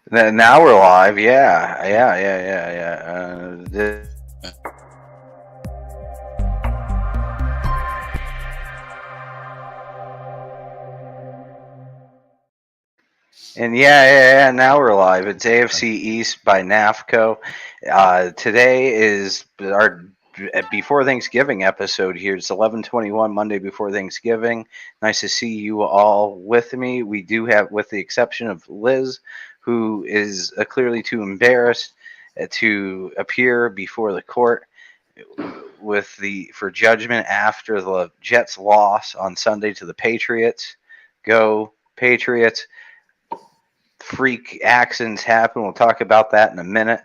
Now we're live. Yeah. And now we're live. It's AFC East by NAFCo. Today is our before Thanksgiving episode here. It's 11/21, Monday before Thanksgiving. Nice to see you all with me. We do have, with the exception of Liz, who is clearly too embarrassed to appear before the court for judgment after the Jets' loss on Sunday to the Patriots. Go Patriots! Freak accidents happen. We'll talk about that in a minute.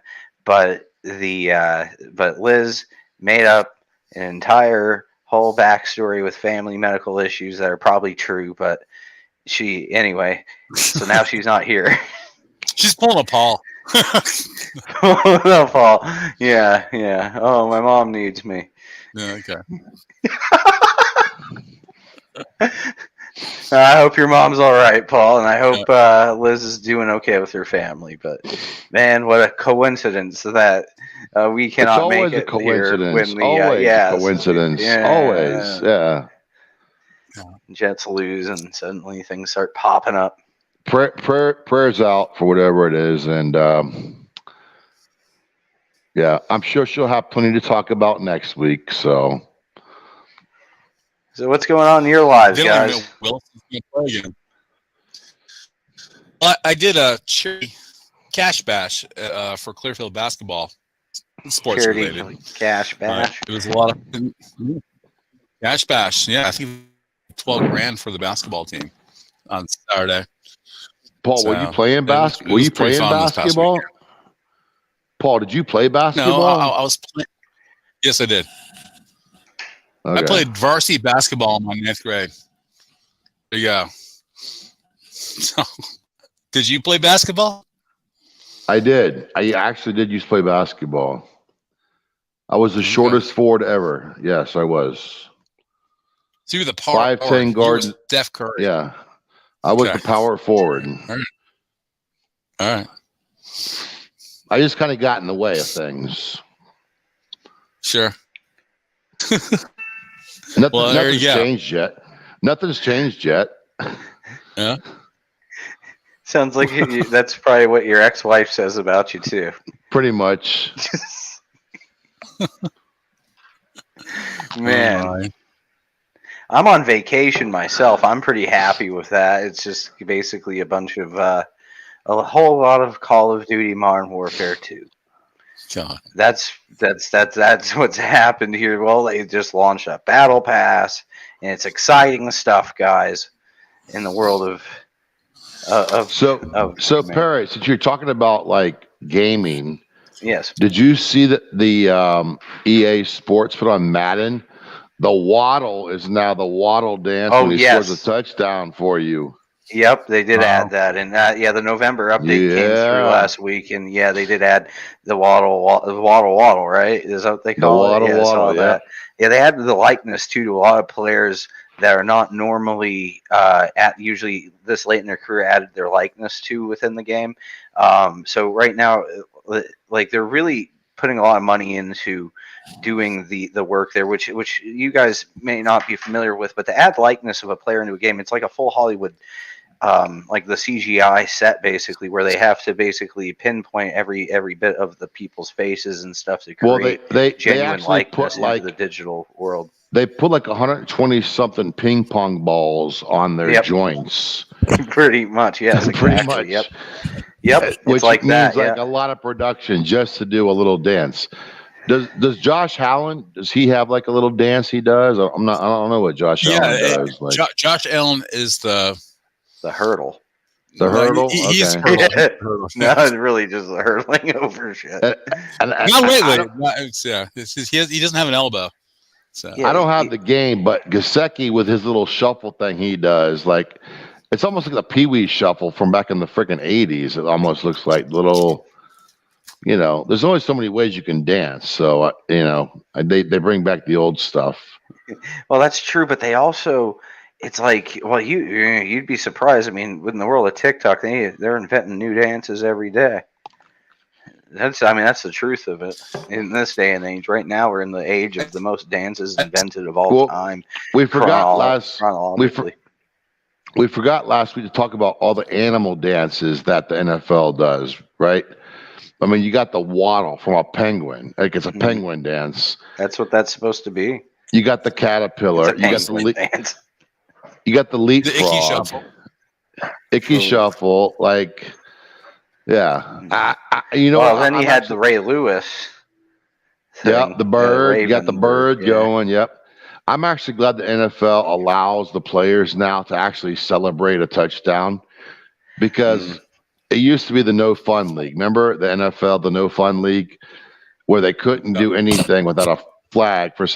But Liz made up an entire whole backstory with family medical issues that are probably true, but anyway. So now she's not here. She's pulling a Paul. No, Paul. Yeah. Oh, my mom needs me. Yeah, okay. I hope your mom's all right, Paul, and I hope Liz is doing okay with her family. But man, what a coincidence that we cannot make it here when the always a coincidence. Always, yeah. Jets lose, and suddenly things start popping up. Prayers out for whatever it is, and yeah, I'm sure she'll have plenty to talk about next week. So what's going on in your lives, guys? I did a charity cash bash for Clearfield basketball. Sports charity related. Cash bash. It was a lot of cash bash. Yeah, I think $12,000 for the basketball team on Saturday. Paul, were you playing basketball? Were you playing basketball? Paul, did you play basketball? No, I was playing. Yes, I did. Okay. I played varsity basketball in my 9th grade. There you go. So, did you play basketball? I did. I actually did used to play basketball. I was the shortest forward ever. Yes, I was. So you were the power 5'10" guard. Steph Curry. Yeah. I was the power forward. All right. I just kind of got in the way of things. Sure. Nothing's changed yet. Nothing's changed yet. Yeah. Sounds like that's probably what your ex-wife says about you too. Pretty much. Man. I'm on vacation myself. I'm pretty happy with that. It's just basically a bunch of a whole lot of Call of Duty Modern Warfare 2. God. That's what's happened here. Well, they just launched a battle pass, and it's exciting stuff, guys, in the world of Perry, since you're talking about like gaming, yes. Did you see that the EA Sports put on Madden? The waddle is now the waddle dance when he scores a touchdown for you. Yep, they did add that, and the November update came through last week, and they did add the waddle, right? Is that what they call it? Waddle, that. Yeah, they added the likeness to a lot of players that are not normally usually this late in their career added their likeness to within the game. So right now, like they're really putting a lot of money into doing the work there, which you guys may not be familiar with, but to add likeness of a player into a game, it's like a full Hollywood, like the CGI set basically, where they have to basically pinpoint every bit of the people's faces and stuff to create genuine likeness into the digital world. They put like 120 something ping pong balls on their joints. Pretty much, yes. Exactly. Pretty much. Yep. Which like means that, like a lot of production just to do a little dance. Does Josh Allen, does he have like a little dance he does? I don't know what Josh Allen does. Like. Josh Allen is the hurdle. The hurdle? He's hurdle. No, it's really just hurdling over shit. He doesn't have an elbow. So. I don't have the game, but Gesicki with his little shuffle thing he does, like it's almost like the Pee Wee shuffle from back in the freaking 80s. It almost looks like little, there's only so many ways you can dance. So, they bring back the old stuff. Well, that's true, but they also, it's like, well, you'd be surprised. I mean, in the world of TikTok, they're inventing new dances every day. That's the truth of it. In this day and age, right now, we're in the age of the most dances invented of all time. We forgot chronologically. We forgot last week to talk about all the animal dances that the NFL does, right? I mean, you got the waddle from a penguin. Like it's a penguin dance. That's what that's supposed to be. You got the caterpillar. You got the dance. You got the leapfrog. The icky shuffle. Icky shuffle. Like, yeah. Well, then you had the Ray Lewis. Yeah, the bird. You got the bird going. Yep. I'm actually glad the NFL allows the players now to actually celebrate a touchdown because it used to be the no fun league. Remember the NFL, the no fun league, where they couldn't do anything without a flag for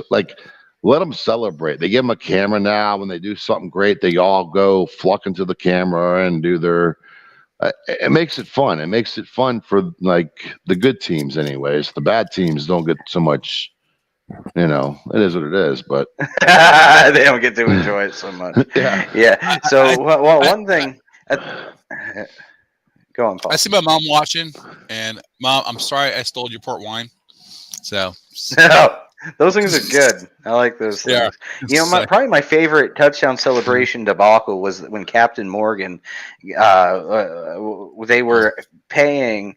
let them celebrate. They give them a camera now. When they do something great, they all go flock into the camera and do their. It makes it fun. It makes it fun for like the good teams, anyways. The bad teams don't get so much. It is what it is, but they don't get to enjoy it so much. Yeah. So, one thing. Go on, Paul. I see my mom watching, and Mom, I'm sorry I stole your port wine. So. Those things are good. I like those things. Yeah. Probably my favorite touchdown celebration debacle was when Captain Morgan, they were paying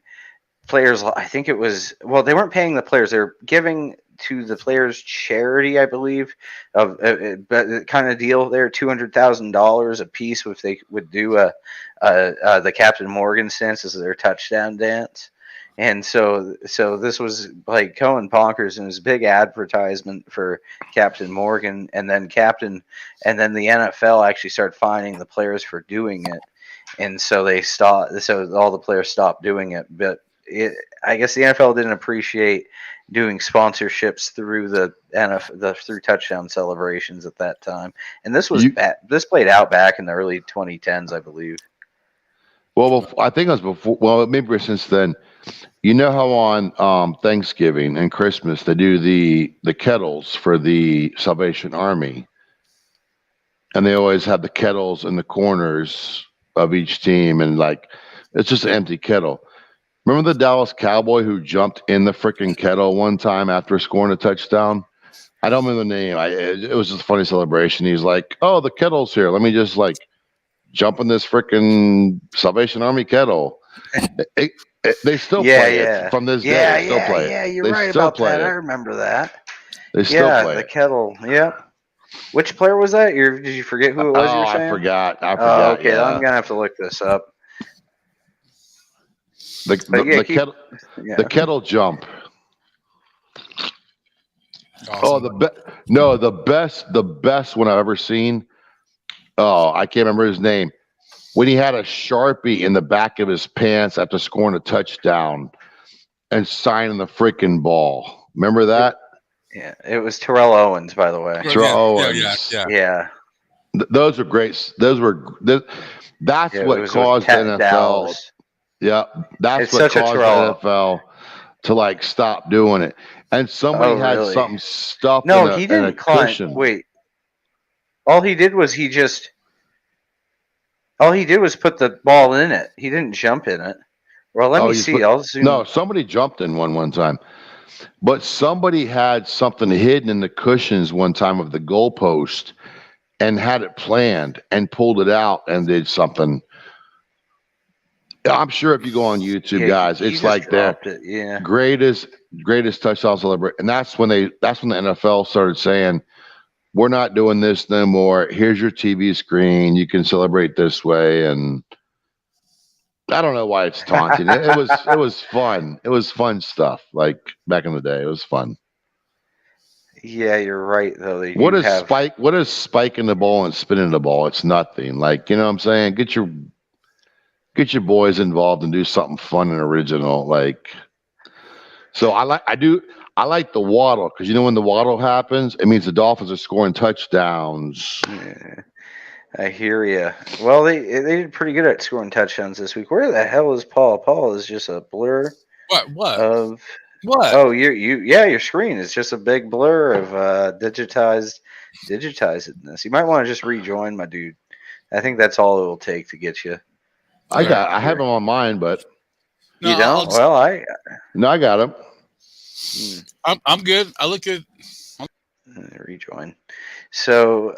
players. I think it was, they weren't paying the players. They were giving to the players' charity, I believe, of kind of deal there, $200,000 a piece if they would do the Captain Morgan dance as their touchdown dance. And so this was like going bonkers, and it was a big advertisement for Captain Morgan, and then the NFL actually started fining the players for doing it, and so they stopped. So all the players stopped doing it, but I guess the NFL didn't appreciate doing sponsorships through through touchdown celebrations at that time, and this played out back in the early 2010s, I believe. Well, I think it was before. Well, maybe since then. You know how on Thanksgiving and Christmas they do the kettles for the Salvation Army, and they always have the kettles in the corners of each team, and like it's just an empty kettle. Remember the Dallas Cowboy who jumped in the freaking kettle one time after scoring a touchdown? I don't remember the name. It was just a funny celebration. He's like, "Oh, the kettle's here. Let me just like jump in this freaking Salvation Army kettle." They still play it from this day. They still play it. Yeah, you're right about that. I remember that. They still play the kettle. Yeah. Which player was that? Did you forget who it was? You're saying? I forgot. Okay, yeah. I'm gonna have to look this up. The kettle jump. Awesome. The best one I've ever seen. Oh, I can't remember his name. When he had a Sharpie in the back of his pants after scoring a touchdown and signing the freaking ball. Remember that? Yeah, it was Terrell Owens, by the way. Terrell Owens. Yeah. Those are great. That's what caused the NFL. Dallas. Yeah, that's what caused the NFL to like stop doing it. And somebody had something stuffed in he didn't in a cushion. Wait. All he did was put the ball in it. He didn't jump in it. Well, let me see. No, somebody jumped in one time. But somebody had something hidden in the cushions one time of the goalpost and had it planned and pulled it out and did something. I'm sure if you go on YouTube, guys, it's like their greatest touchdown celebration. And that's when the NFL started saying, we're not doing this no more. Here's your TV screen. You can celebrate this way. And I don't know why it's taunting. It was fun. It was fun stuff. Like back in the day, it was fun. Yeah, you're right though. What is spiking the ball and spinning the ball? It's nothing. Like, you know what I'm saying? Get your boys involved and do something fun and original. Like, so I like the waddle because when the waddle happens, it means the Dolphins are scoring touchdowns. Yeah, I hear you. Well, they did pretty good at scoring touchdowns this week. Where the hell is Paul? Paul is just a blur. What? Oh, your screen is just a big blur of digitized digitize it in this. You might want to just rejoin, my dude. I think that's all it will take to get you. I have them on mine, but you don't. Well, I got them. I'm good. I look good. Rejoin. So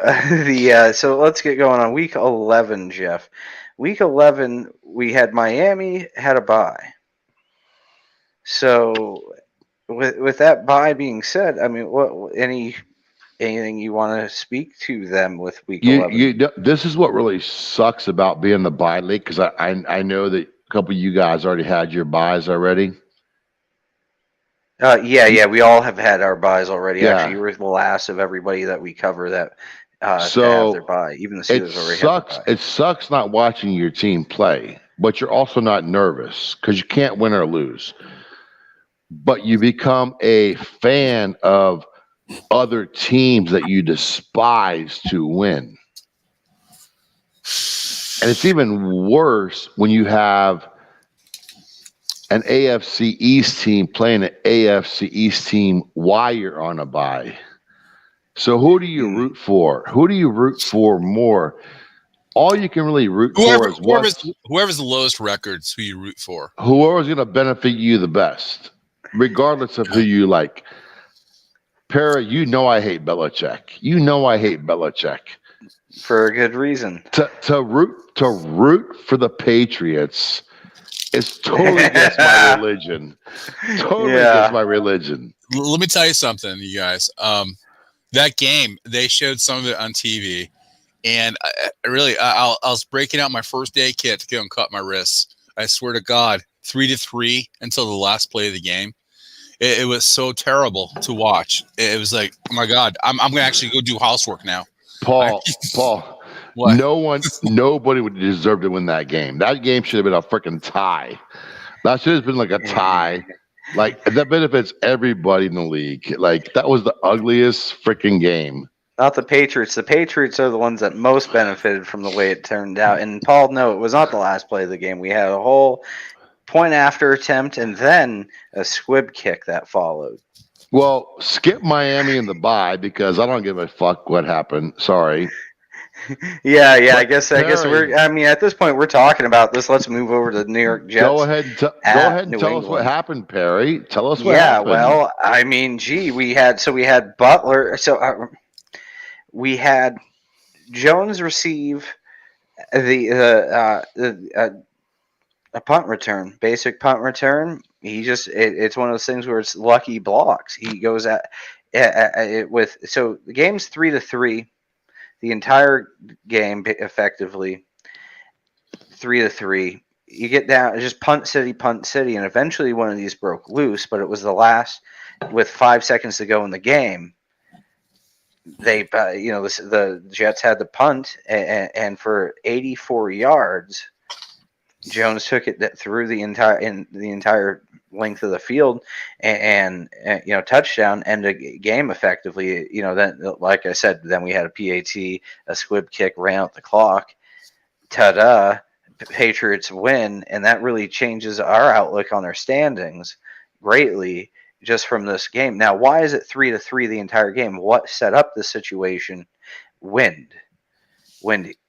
so let's get going on week 11, Jeff. Week 11, we had Miami had a bye. So with that bye being said, I mean, what anything you want to speak to them with week 11? This is what really sucks about being the bye league, because I know that a couple of you guys already had your buys already. Yeah, we all have had our buys already. Yeah. Actually, you were the last of everybody that we cover that to have their buy. Even the Steelers already had their bye. It sucks not watching your team play, but you're also not nervous because you can't win or lose. But you become a fan of other teams that you despise to win. And it's even worse when you have an AFC East team playing an AFC East team while you're on a bye. So who do you root for? Who do you root for more? All you can really root for is whoever's the lowest records, who you root for. Whoever's going to benefit you the best, regardless of who you like. Perry, you know I hate Belichick. You know I hate Belichick. For a good reason. To root for the Patriots is totally against my religion. Totally against my religion. Let me tell you something, you guys. That game, they showed some of it on TV, and I was breaking out my first day kit to go and cut my wrists. I swear to God, 3-3 until the last play of the game. It was so terrible to watch. It was like, oh my God, I'm going to actually go do housework now. Paul, what? Nobody would deserve to win that game. That game should have been a freaking tie. That should have been like a tie. Like, that benefits everybody in the league. Like, that was the ugliest freaking game. Not the Patriots. The Patriots are the ones that most benefited from the way it turned out. And Paul, no, it was not the last play of the game. We had a whole point after attempt and then a squib kick that followed. Well, skip Miami in the bye because I don't give a fuck what happened. Sorry. Yeah. I guess we're. I mean, at this point, we're talking about this. Let's move over to the New York Jets. Go ahead and tell us what happened, Perry. Tell us what happened. Yeah, well, I mean, we had Butler. So we had Jones receive a punt return, basic punt return. He just it's one of those things where it's lucky blocks. He goes at it with. So the game's 3-3. The entire game, effectively, 3-3. You get down, just punt city, and eventually one of these broke loose. But it was the last, with 5 seconds to go in the game. They, the Jets had the punt, and for 84 yards, Jones took it through the entire length of the field, and touchdown, end a game effectively. Then, like I said, then we had a PAT, a squib kick, ran out the clock. Ta-da! Patriots win, and that really changes our outlook on their standings greatly just from this game. Now, why is it 3-3 the entire game? What set up the situation? Wind.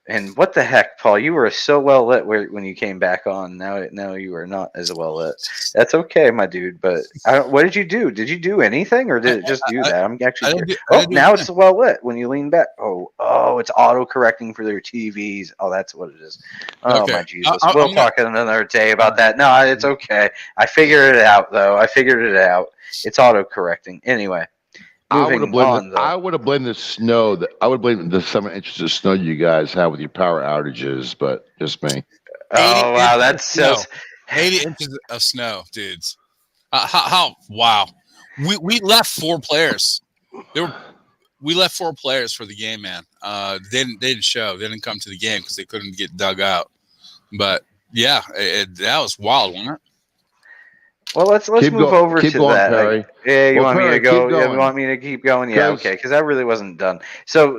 And what the heck, Paul? You were so well lit when you came back on. Now you are not as well lit. That's okay, my dude. But what did you do? Did you do anything, or did it just do that? I'm actually. Now it's well lit when you lean back. Oh, it's auto correcting for their TVs. Oh, that's what it is. Oh okay. My Jesus. We'll talk another day about that. No, it's okay. I figured it out though. It's auto correcting anyway. I would have blamed the snow. I would blame the 7 inches of snow you guys have with your power outages, but just me. Oh wow, that's so 80 inches of snow, dudes. How? Wow. We left 4 players. We left 4 players for the game, man. They didn't show. They didn't come to the game because they couldn't get dug out. But yeah, that was wild, wasn't it? Well, let's move over to that. Perry. You want me to go? Yeah, you want me to keep going? Yeah, okay. Because that really wasn't done. So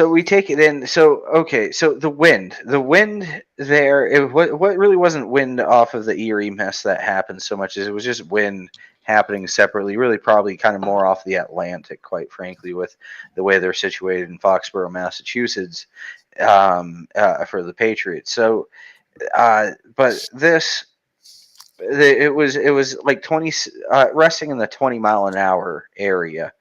we take it in. So okay. So the wind there. What really wasn't wind off of the Erie mess that happened so much as it was just wind happening separately, really probably kind of more off the Atlantic, quite frankly, with the way they're situated in Foxborough, Massachusetts, for the Patriots. So, but it was like 20, resting in the 20-mile-an-hour area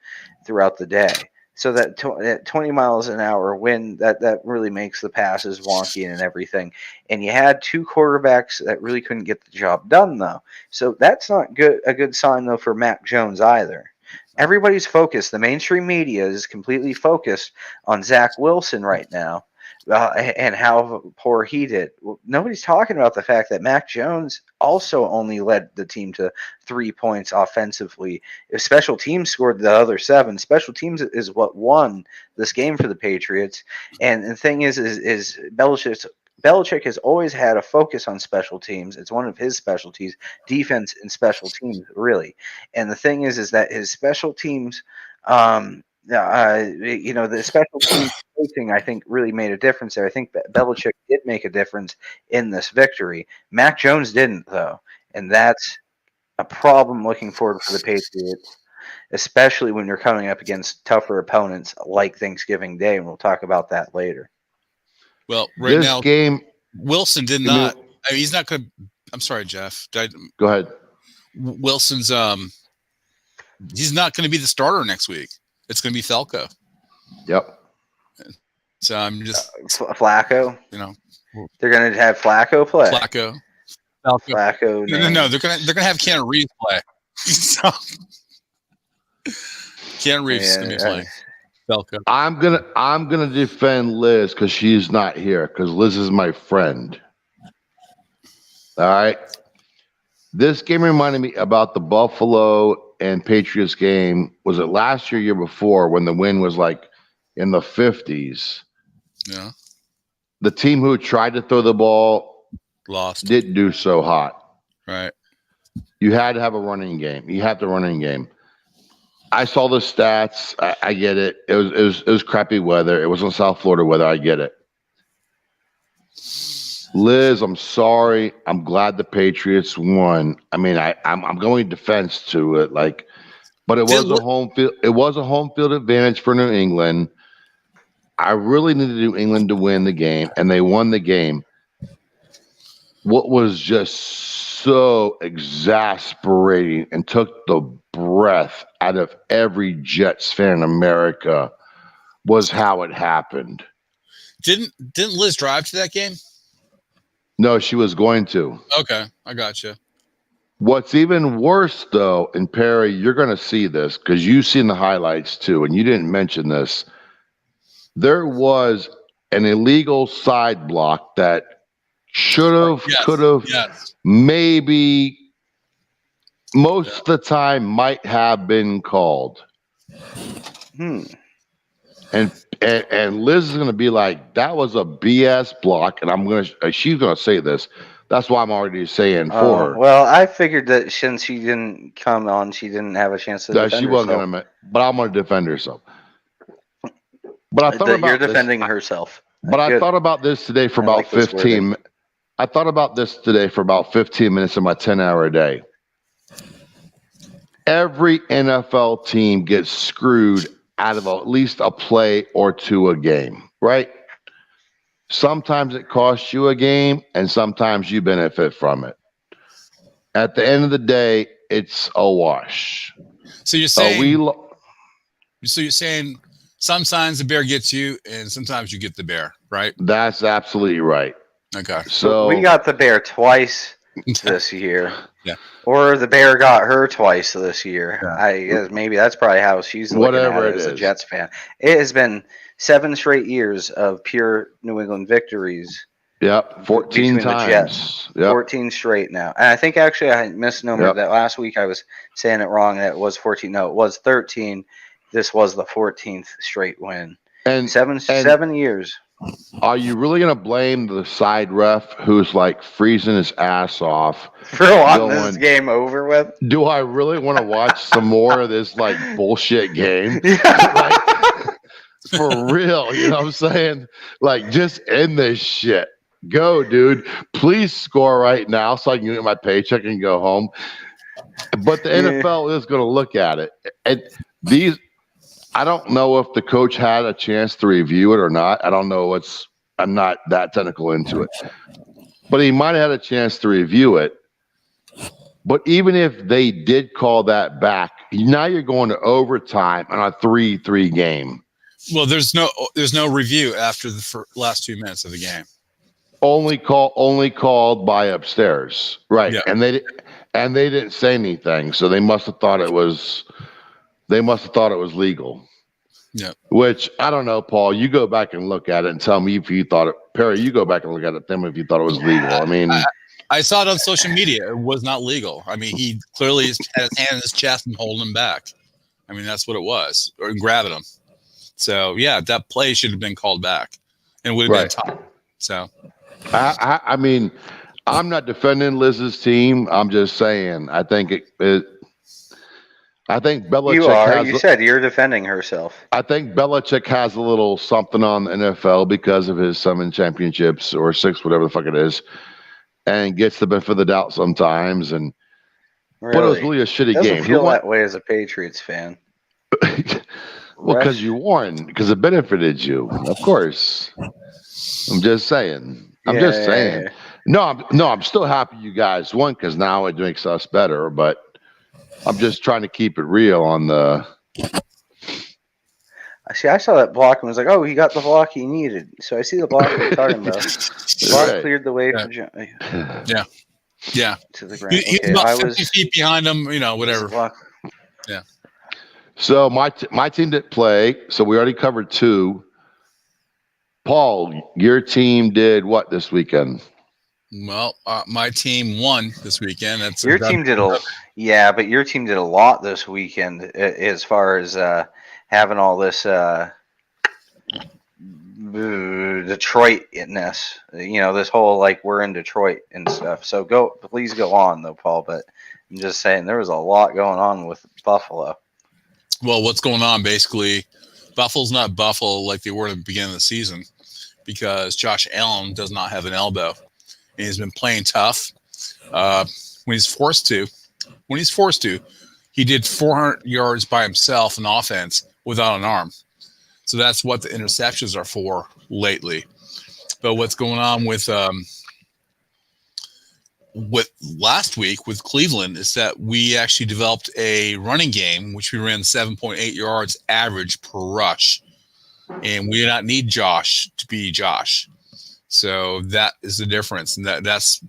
throughout the day. So that 20 miles an hour wind, that really makes the passes wonky and everything. And you had two quarterbacks that really couldn't get the job done, though. So that's not a good sign, though, for Mac Jones either. Everybody's focused. The mainstream media is completely focused on Zach Wilson right now. And how poor he did. Well, nobody's talking about the fact that Mac Jones also only led the team to 3 points offensively. If special teams scored the other 7, special teams is what won this game for the Patriots. And the thing is Belichick has always had a focus on special teams. It's one of his specialties, defense and special teams, really. And the thing is that his special teams, the special teams coaching, I think, really made a difference there. I think Belichick did make a difference in this victory. Mac Jones didn't, though, and that's a problem looking forward for the Patriots, especially when you're coming up against tougher opponents like Thanksgiving Day, and we'll talk about that later. Well, right now, Wilson did not. I mean, he's not going to. I'm sorry, Jeff. Go ahead. Wilson's he's not going to be the starter next week. It's going to be Falco. Yep. So I'm just Flacco. You know, they're going to have Flacco play. Falco. No. They're going to have Keanu Reeves play. So, Keanu Reeves is going to be playing. Falco. I'm gonna defend Liz because she's not here because Liz is my friend. All right. This game reminded me about the Buffalo and Patriots game. Was it last year before when the wind was like in the 50s? Yeah. The team who tried to throw the ball lost. Didn't do so hot. Right. You had to have a running game. You have the running game. I saw the stats. I get it. It was crappy weather. It wasn't South Florida weather. I get it. Liz, I'm sorry. I'm glad the Patriots won. I mean, I'm going defense to it, but it was a home field. It was a home field advantage for New England. I really needed New England to win the game, and they won the game. What was just so exasperating and took the breath out of every Jets fan in America was how it happened. Didn't Liz drive to that game? No, she was going to. Okay, I got you. What's even worse, though, and Perry, you're going to see this because you've seen the highlights too, and you didn't mention this. There was an illegal side block that should have, could have, maybe most of the time might have been called. And Liz is going to be like, that was a BS block, and she's going to say this. That's why I'm already saying for her. Well, I figured that since she didn't come on, she didn't have a chance to defend herself. She wasn't going to, but I'm going to defend herself. But I thought about you're defending herself. But I thought about this today for about 15. I thought about this today for about 15 minutes of my 10-hour day. Every NFL team gets screwed out of at least a play or two a game, right? Sometimes it costs you a game, and sometimes you benefit from it. At the end of the day, it's a wash. So you're saying, sometimes the bear gets you, and sometimes you get the bear, right? That's absolutely right. Okay. So we got the bear twice this year. Yeah. Or the bear got her twice this year. Yeah. I guess maybe that's probably how she's looking at it as a Jets fan. It has been 7 straight years of pure New England victories. Yep, 14 times. Yep. 14 straight now. And I think actually I misnumbered that last week. I was saying it wrong. That it was 14. No, it was 13. This was the 14th straight win. And 7 years. Are you really going to blame the side ref who's like freezing his ass off for wanting this game over with? Do I really want to watch some more of this like bullshit game? For real, you know what I'm saying? Like, just end this shit. Go, dude. Please score right now so I can get my paycheck and go home. But the NFL is going to look at it. And I don't know if the coach had a chance to review it or not. I don't know I'm not that technical into it. But he might have had a chance to review it. But even if they did call that back, now you're going to overtime on a 3-3 game. Well, there's no review after the last 2 minutes of the game. Only called by upstairs, right? Yeah. And they didn't say anything, so they must have thought it was legal. Yeah. Which I don't know, Paul. You go back and look at it and tell me if you thought it. Perry, you go back and look at it. Tell me if you thought it was legal. I mean, I saw it on social media. It was not legal. I mean, he clearly had his hand in his chest and holding him back. I mean, that's what it was, or grabbing him. So yeah, that play should have been called back, and would have been top. So, I mean, I'm not defending Liz's team. I'm just saying. I think I think Belichick. You are. You said you're defending herself. I think Belichick has a little something on the NFL because of his 7 championships or 6, whatever the fuck it is, and gets the benefit of the doubt sometimes. And Really? but it was really a shitty Doesn't game. feel that way as a Patriots fan. Well, because you won, because it benefited you, of course. I'm just saying. Just saying. No, I'm still happy you guys won because now it makes us better. But I'm just trying to keep it real on the. I saw that block and was like, "Oh, he got the block he needed." So I see the block you're talking about. The block cleared the way for John. Yeah. To the ground. He's about 50 feet behind him. Whatever. Yeah. So my team didn't play. So we already covered 2. Paul, your team did what this weekend? Well, my team won this weekend. But your team did a lot this weekend as far as having all this Detroit-ness. This whole we're in Detroit and stuff. So please go on though, Paul. But I'm just saying there was a lot going on with Buffalo. Well, what's going on basically? Buffalo's not Buffalo like they were at the beginning of the season because Josh Allen does not have an elbow. And he's been playing tough when he's forced to. When he's forced to, he did 400 yards by himself in offense without an arm. So that's what the interceptions are for lately. But what's going on with last week with Cleveland is that we actually developed a running game, which we ran 7.8 yards average per rush. And we did not need Josh to be Josh. So that is the difference. And that's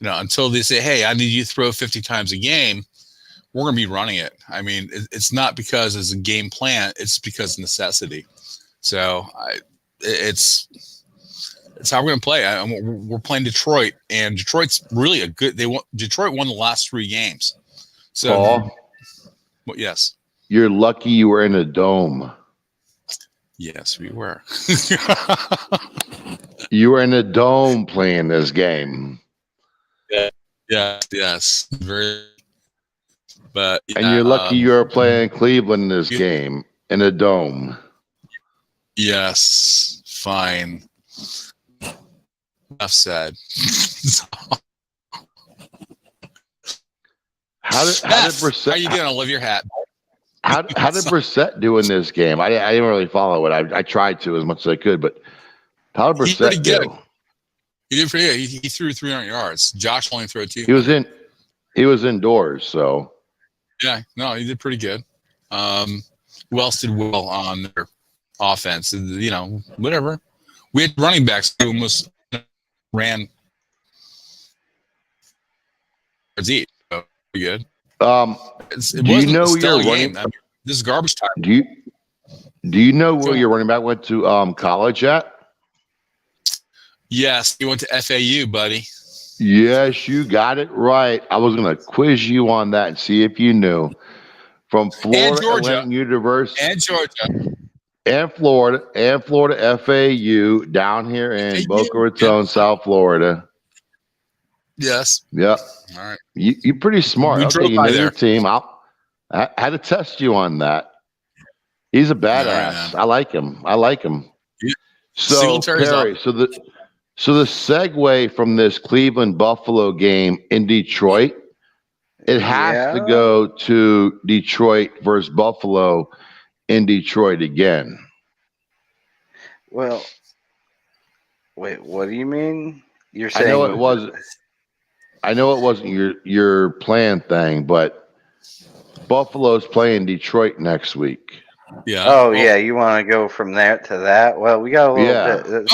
until they say, hey, I need you to throw 50 times a game, we're going to be running it. I mean, it's not because it's a game plan. It's because of necessity. So it's how we're going to play. We're playing Detroit, and Detroit's really a good. Detroit won the last 3 games. So, Paul, yes, you're lucky you were in a dome. Yes, we were. You were in a dome playing this game. Yeah. Yes. Very. But and you're lucky you're playing Cleveland in this game in a dome. Yes. Fine. Enough said. How did Brissett? How you doing? I love your hat. How did Brissett do in this game? I didn't really follow it. I tried to as much as I could, but how did Brissett do? He did pretty good. He threw 300 yards. Josh only threw 2. He was indoors, so yeah. No, he did pretty good. Who else did well on their offense? Whatever. We had running backs who almost ran each. So pretty good. Do you know your running? Game. This is garbage time. Do you know where your running back went to college at? Yes, he went to FAU, buddy. Yes, you got it right. I was going to quiz you on that and see if you knew. From Florida Atlantic University and Georgia and Florida FAU down here in Boca Raton, South Florida. Yes. Yep. All right. You're pretty smart. Okay, you know your team. I had to test you on that. He's a badass. I like him. Yeah. So Perry, so the segue from this Cleveland Buffalo game in Detroit It has to go to Detroit versus Buffalo in Detroit again. Well, wait, what do you mean? You're saying I know it wasn't your plan thing, but Buffalo's playing Detroit next week. Yeah. Oh, yeah. You want to go from there to that? Well, we got a little bit.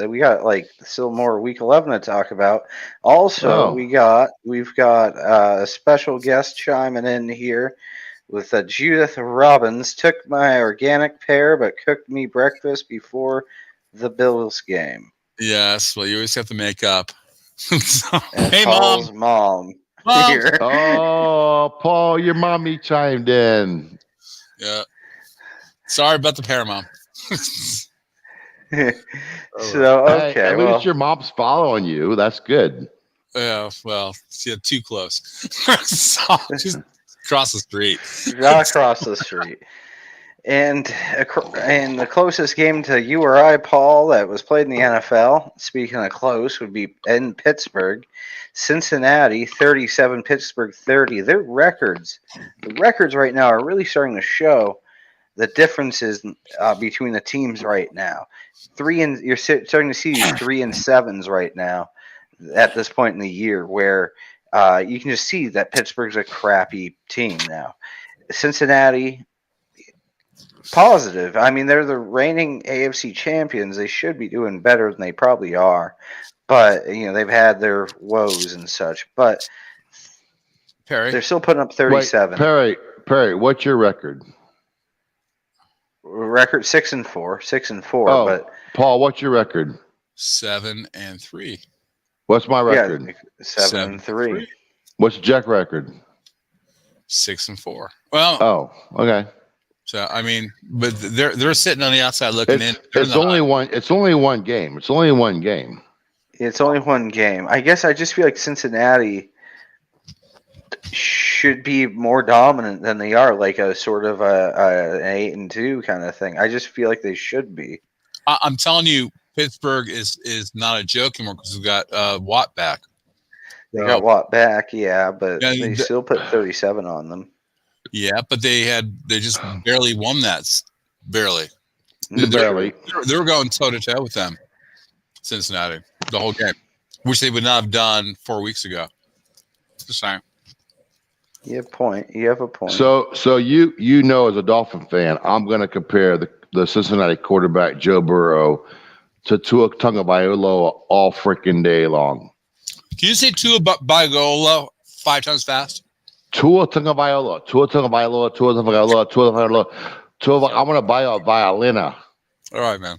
We got like still more week 11 to talk about. Also, we've got a special guest chiming in here with Judith Robbins. Took my organic pear, but cooked me breakfast before the Bills game. Yes. Well, you always have to make up. Hey, Paul's mom. Here. Oh, Paul, your mommy chimed in. Yeah. Sorry about the pear, Mom. So, okay. Hey, at least your mom's following you. That's good. Yeah, well, yeah, too close. So, just across the street. Not across the street. And the closest game to you or I, Paul, that was played in the NFL, speaking of close, would be in Pittsburgh. Cincinnati, 37, Pittsburgh, 30. Their records, the records right now are really starting to show the differences between the teams right now. You're starting to see these 3-7s right now at this point in the year, where you can just see that Pittsburgh's a crappy team now. Cincinnati, positive. I mean, they're the reigning AFC champions. They should be doing better than they probably are, but they've had their woes and such. But Perry, they're still putting up 37. Wait, Perry, what's your record? Record 6-4, 6-4. Oh, but Paul, what's your record? 7-3. What's my record? Yeah, 7-3. What's Jack's record? 6-4. Well, oh, okay. So I mean, but they're sitting on the outside looking in. It's only one. It's only one game. It's only one game. It's only one game. I guess I just feel like Cincinnati should be more dominant than they are, like a sort of an 8-2 kind of thing. I just feel like they should be. I'm telling you, Pittsburgh is not a joke anymore because we've got Watt back. They got Watt back, yeah, but they still put 37 on them. Yeah, but they just barely won that. Barely. Barely. They were going toe to toe with them, Cincinnati, the whole game, which they would not have done 4 weeks ago. Just saying. You have a point. So you know, as a Dolphin fan, I'm going to compare the Cincinnati quarterback Joe Burrow to Tua Tagovailoa all freaking day long. Can you say Tua Tagovailoa 5 times fast? Tua Tagovailoa. I'm going to buy a violina. All right, man.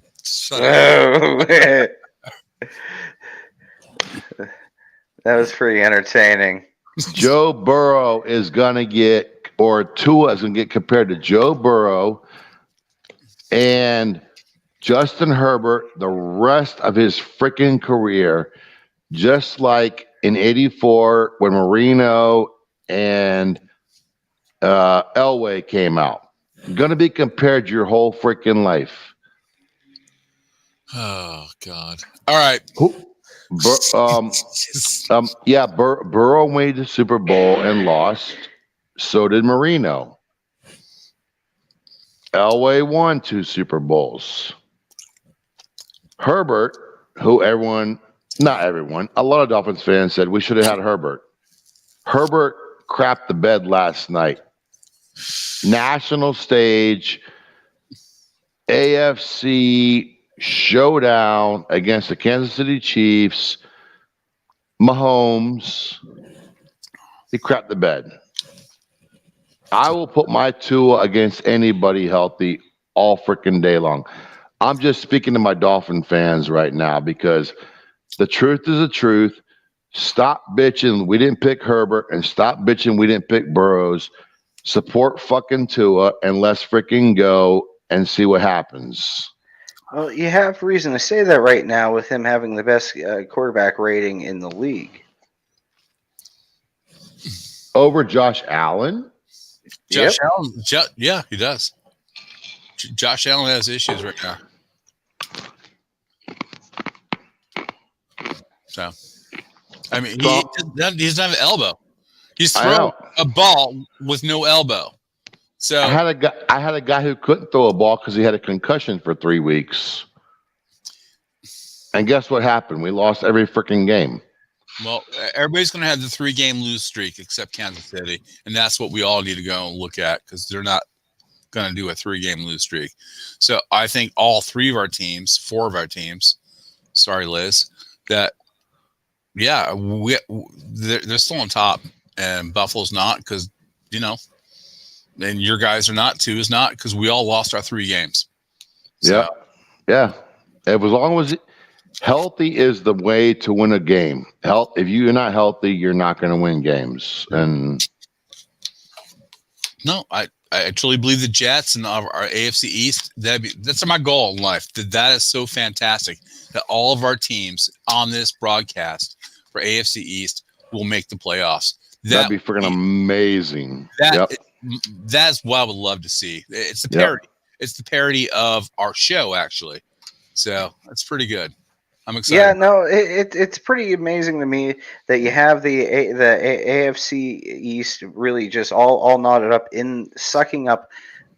That was pretty entertaining. Joe Burrow is going to get, or Tua is going to get compared to Joe Burrow and Justin Herbert the rest of his freaking career, just like in '84 when Marino and Elway came out. Going to be compared your whole freaking life. Oh, God. All right. Burrow made the Super Bowl and lost. So did Marino. Elway won 2 Super Bowls. Herbert, who not everyone, a lot of Dolphins fans said we should have had Herbert. Herbert crapped the bed last night. National stage, AFC showdown against the Kansas City Chiefs. Mahomes, he crapped the bed. I will put my Tua against anybody healthy all freaking day long. I'm just speaking to my Dolphin fans right now because the truth is the truth. Stop bitching we didn't pick Herbert and stop bitching we didn't pick Burrows. Support fucking Tua and let's freaking go and see what happens. Well, you have reason to say that right now with him having the best quarterback rating in the league. Over Josh Allen? Josh Allen, yeah, he does. Josh Allen has issues right now. So, I mean, he doesn't have an elbow. He's throwing a ball with no elbow. So I had a guy who couldn't throw a ball because he had a concussion for 3 weeks. And guess what happened? We lost every freaking game. Well, everybody's going to have the 3-game lose streak except Kansas City, and that's what we all need to go and look at because they're not going to do a 3-game lose streak. So I think all 4 of our teams, sorry, Liz, that they're still on top, and Buffalo's not because and your guys are not. 2 is not because we all lost our 3 games. So, yeah. As long as healthy is the way to win a game. If you're not healthy, you're not going to win games. And no, I truly believe the Jets and our AFC East. That's my goal in life. That is so fantastic that all of our teams on this broadcast for AFC East will make the playoffs. That'd be freaking amazing. That's what I would love to see. It's the parody. It's the parody of our show, actually. So that's pretty good. I'm excited. Yeah, no, it's pretty amazing to me that you have the AFC East really just all knotted up in sucking up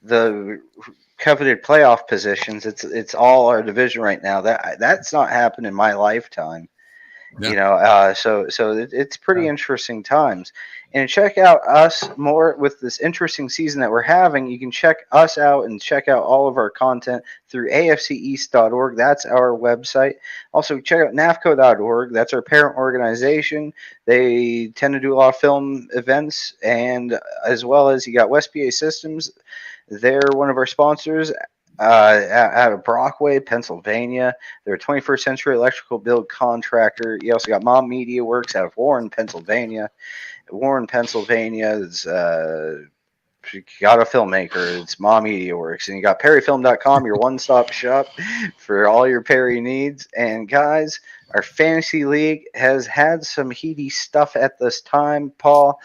the coveted playoff positions. It's all our division right now. That's not happened in my lifetime. Yeah. So it's pretty interesting times. And check out us more with this interesting season that we're having. You can check us out and check out all of our content through afceast.org. That's our website. Also, check out NAFCo.org. That's our parent organization. They tend to do a lot of film events, and as well as you got West PA Systems. They're one of our sponsors. Out of Brockway, Pennsylvania. They're a 21st century electrical build contractor. You also got Mom Media Works out of Warren, Pennsylvania. Warren, Pennsylvania is you got a filmmaker. It's Mom Media Works. And you got perryfilm.com, your one-stop shop for all your Perry needs. And guys, our fantasy league has had some heady stuff at this time. Paul,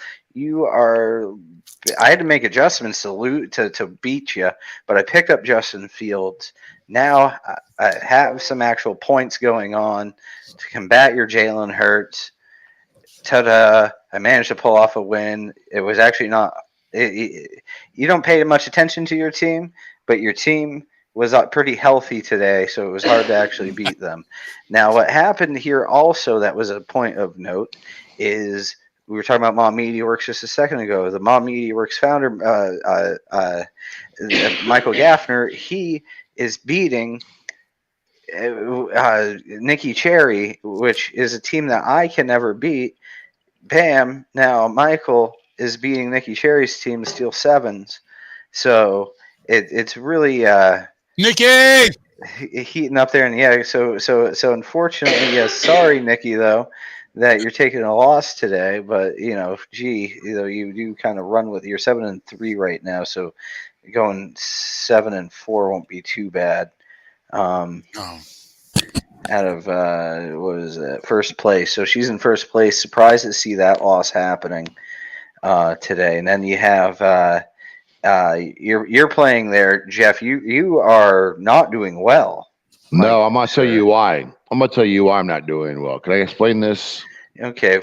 I had to make adjustments to beat you, but I picked up Justin Fields. Now I have some actual points going on to combat your Jalen Hurts. Ta-da! I managed to pull off a win. It was actually not. You don't pay much attention to your team, but your team was pretty healthy today, so it was hard to actually beat them. Now, what happened here also that was a point of note is we were talking about Mom Media Works just a second ago. The Mom Media Works founder, Michael Gaffner, he is beating Nikki Cherry, which is a team that I can never beat. Bam! Now Michael is beating Nikki Cherry's team, the Steel Sevens. So it's really Nikki heating up there. And so unfortunately, yes. Sorry, Nikki, though, that you're taking a loss today. But you do kind of run with. You're 7-3 right now, so going 7-4 won't be too bad. Out of first place, so she's in first place. Surprised to see that loss happening today. And then you have you're playing there, Jeff. You are not doing well. No, I'm gonna tell you why. I'm gonna tell you why I'm not doing well. Can I explain this? Okay.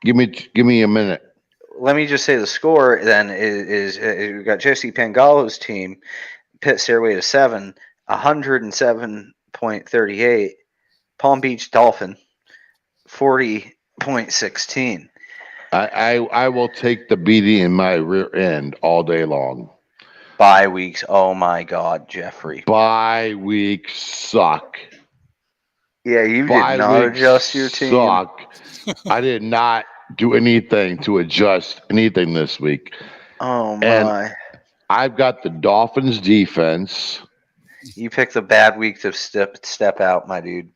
Give me a minute. Let me just say the score. Then is we got Jesse Pangalo's team, Pit Stairway to 7, 107.38. Palm Beach Dolphin, 40.16. I will take the beating in my rear end all day long. Bye weeks. Oh my God, Jeffrey. Bye weeks suck. Yeah, you did not adjust your team. Suck. I did not do anything to adjust anything this week. Oh my. And I've got the Dolphins defense. You picked the bad week to step out, my dude.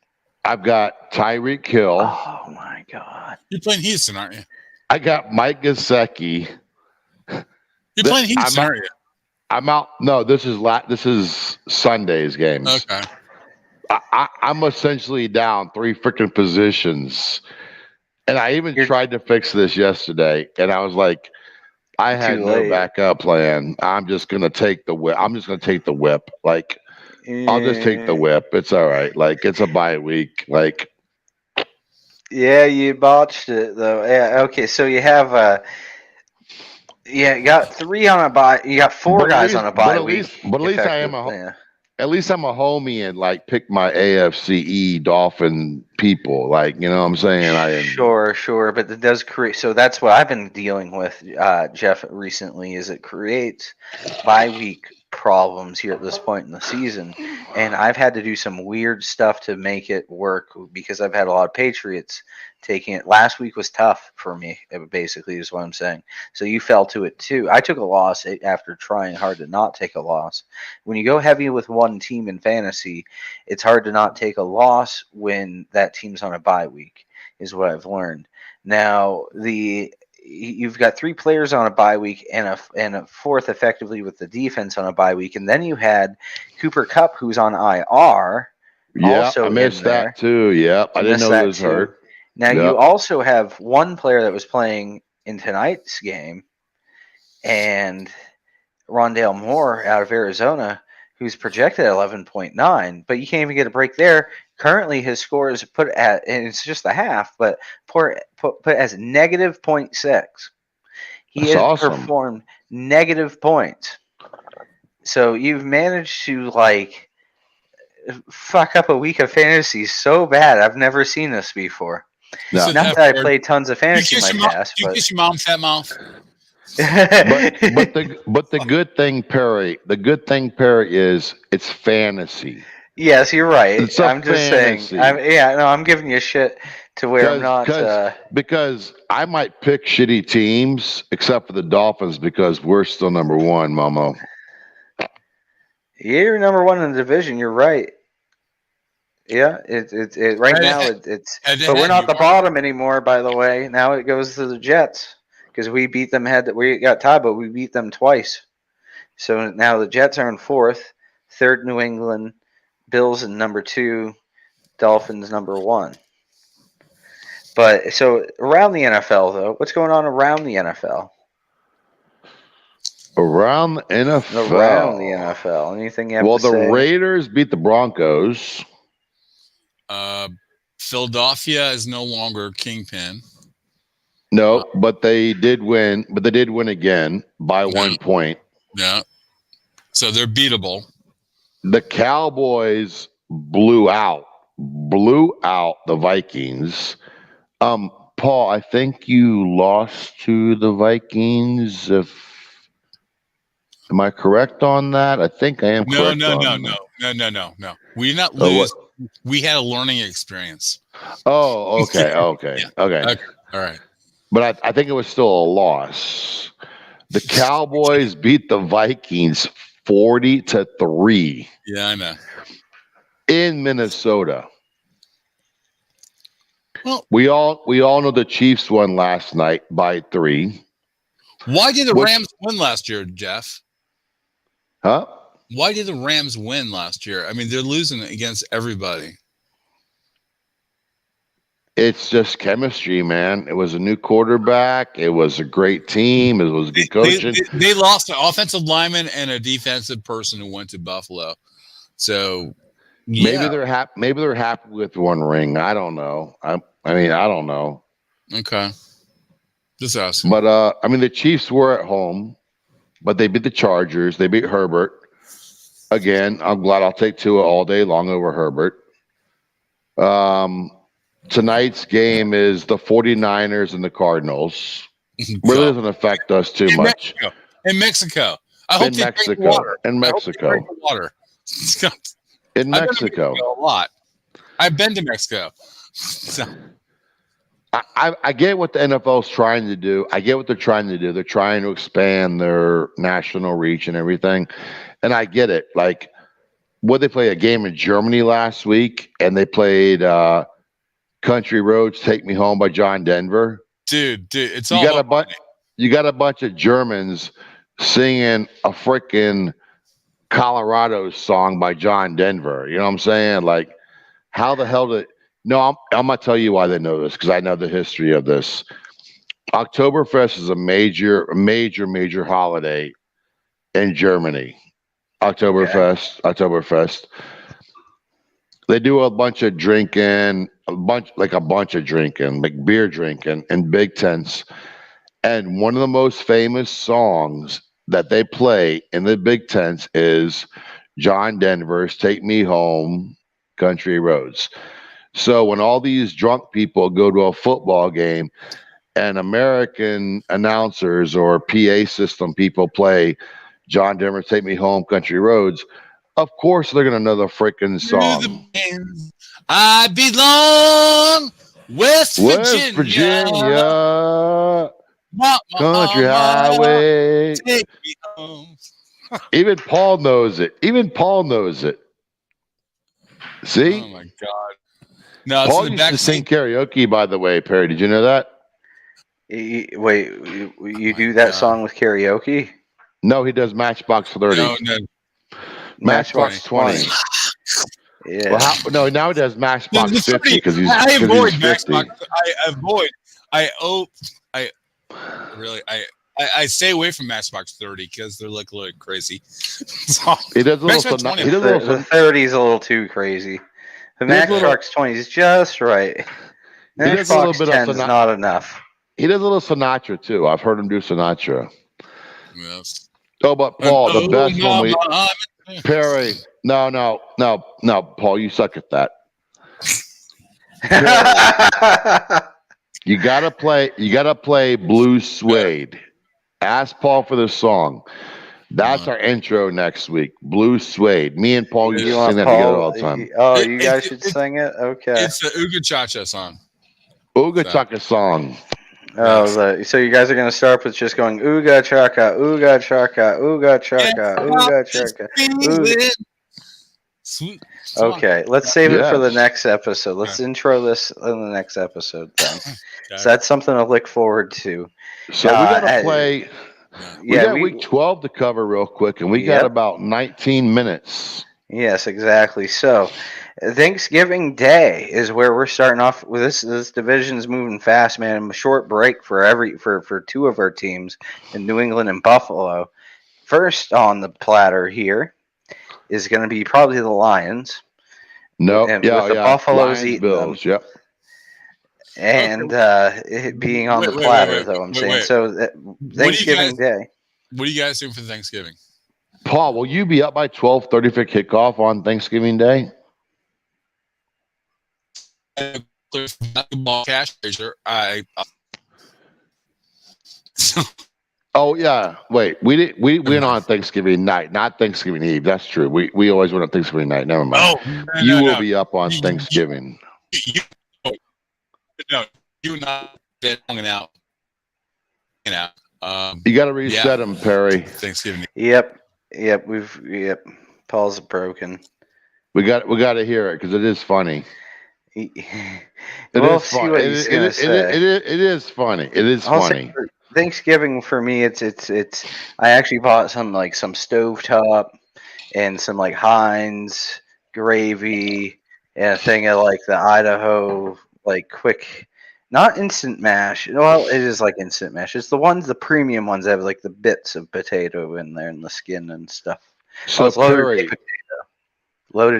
I've got Tyreek Hill. Oh my God. You're playing Houston, aren't you? I got Mike Gesicki. You're playing Houston, aren't you? I'm out. No, this is Sunday's games. Okay. I'm essentially down 3 freaking positions, and I even tried to fix this yesterday, and I was like, I had no backup plan. I'm just gonna take the whip. Like, I'll just take the whip. It's all right. Like, it's a bye week. Like, Yeah, you botched it though. Yeah, okay. So you have you got 3 on a bye. You got 4 guys on a bye week. But at least I am Effective. Yeah. at least I'm a homie and like pick my AFCE Dolphin people. Like, you know what I'm saying? Sure, but it does create. So that's what I've been dealing with, Jeff, recently. Is it creates bye week problems here at this point in the season, and I've had to do some weird stuff to make it work because I've had a lot of Patriots taking it. Last week was tough for me. Basically, is what I'm saying. So you fell to it too. I took a loss after trying hard to not take a loss. When you go heavy with one team in fantasy, it's hard to not take a loss when that team's on a bye week, is what I've learned. Now, you've got 3 players on a bye week and a fourth effectively with the defense on a bye week, and then you had Cooper Kupp, who's on IR. Yeah, also I missed that too. Yeah, I didn't know he was hurt. Now you also have one player that was playing in tonight's game, and Rondale Moore out of Arizona, who's projected at 11.9, but you can't even get a break there. Currently, his score is put at, and it's just a half, but put as negative 0.6. He has awesome. performed negative points. So you've managed to fuck up a week of fantasy so bad. I've never seen this before. No. Not that I played tons of fantasy in my past. You kiss your mom, fat mouth. but the good thing, Perry, is it's fantasy. Yes, you're right. It's I'm just fantasy. saying. I'm giving you shit to where I'm not. Because I might pick shitty teams, except for the Dolphins, because we're still number 1, Momo. You're number 1 in the division. You're right. Yeah, right now it's. But we're not the bottom anymore. By the way, now it goes to the Jets because we beat them. We got tied, but we beat them twice. So now the Jets are in 4th, 3rd New England, Bills in number 2, Dolphins number 1. But so around the NFL though, what's going on around the NFL? Around the NFL. Anything you have to say? Well, the Raiders beat the Broncos. Philadelphia is no longer kingpin. No, but they did win. But they did win again by 1 point. Yeah. So they're beatable. The Cowboys blew out the Vikings. Paul, I think you lost to the Vikings. Am I correct on that? I think I am. No. We did not lose. We had a learning experience. Oh, okay, okay, Yeah. Okay. All right. But I think it was still a loss. The Cowboys beat the Vikings 40-3. Yeah, I know. In Minnesota. Well, we all know the Chiefs won last night by 3. Why did the Rams win last year, Jeff? Huh? Why did the Rams win last year? I mean, they're losing against everybody. It's just chemistry, man. It was a new quarterback. It was a great team. It was good coaching. They lost an offensive lineman and a defensive person who went to Buffalo. So yeah. Maybe they're happy with 1 ring. I don't know. I don't know. Okay. Just asking. But the Chiefs were at home, but they beat the Chargers. They beat Herbert. Again, I'm glad. I'll take Tua all day long over Herbert. Tonight's game is the 49ers and the Cardinals. Really doesn't affect us too much. In Mexico. I hope they drink water. In Mexico. Water. In Mexico. A lot. I've been to Mexico. So. I get what the NFL's trying to do. I get what they're trying to do. They're trying to expand their national reach and everything. And I get it. Like, they play a game in Germany last week, and they played Country Roads Take Me Home by John Denver. Dude, it's you got a bunch of Germans singing a freaking Colorado song by John Denver. You know what I'm saying? Like, how the hell did... No, I'm going to tell you why they know this, because I know the history of this. Oktoberfest is a major holiday in Germany. Oktoberfest. They do a bunch of drinking, like beer drinking in big tents. And one of the most famous songs that they play in the big tents is John Denver's "Take Me Home, Country Roads." So when all these drunk people go to a football game and American announcers or PA system people play John Denver's "Take Me Home, Country Roads," of course they're gonna know the freaking song. I belong West West Virginia, country highway. Take me home. Even Paul knows it. See? Oh my God. No, Paul it's in the used back to sing seat. karaoke, by the way, Perry. Did you know that? Wait, you do that song with karaoke? No, he does Matchbox 30. No. Matchbox 20. Yeah. Well, no, now he does Matchbox 50 because he's I avoid 50. Matchbox. I stay away from Matchbox 30 because they're like a little crazy. So, He does a little. The 30 is a little too crazy. The Matchbox 20 is just right. Matchbox 10 is not enough. He does a little Sinatra too. I've heard him do Sinatra. Yes. Oh, but Paul, the best one Perry. No, Paul, you suck at that. You gotta play Blue Suede. Ask Paul for the song. That's our intro next week. Blue Suede. Me and Paul used to sing that together all the time. Oh, you guys should sing it? Okay. It's the Ooga Cha-Cha song. Ooga Chaka song. Oh, so you guys are going to start with just going Ooga Chaka, Ooga Chaka, Ooga Chaka, Ooga Chaka. Sweet. Okay, let's save it for the next episode. Let's intro this in the next episode then. So that's something to look forward to. So we got to play. We got week 12 to cover real quick, and we got about 19 minutes. Yes, exactly. So Thanksgiving Day is where we're starting off with this. This division's moving fast, man. A short break for two of our teams in New England and Buffalo. First on the platter here is going to be probably the Lions. No, with the Buffaloes Lions, eating Bills, them. yep. And it being on the platter, though, I'm saying. So Thanksgiving Day. What are you guys doing for Thanksgiving? Paul, will you be up by 12:30 for kickoff on Thanksgiving Day? Cash raiser. Oh yeah. Wait, we went on Thanksgiving night, not Thanksgiving Eve. That's true. We always went on Thanksgiving night. Never mind. You will be up on Thanksgiving. No, you're not hanging out. You got to reset them, Perry. Thanksgiving. Yep. Paul's broken. We got to hear it because it is funny. It is funny. It is funny. Thanksgiving for me, it's. I actually bought some stovetop and some like Heinz gravy and a thing of like the Idaho quick, not instant mash. Well, it is like instant mash. It's the premium ones that have like the bits of potato in there and the skin and stuff. So it's loaded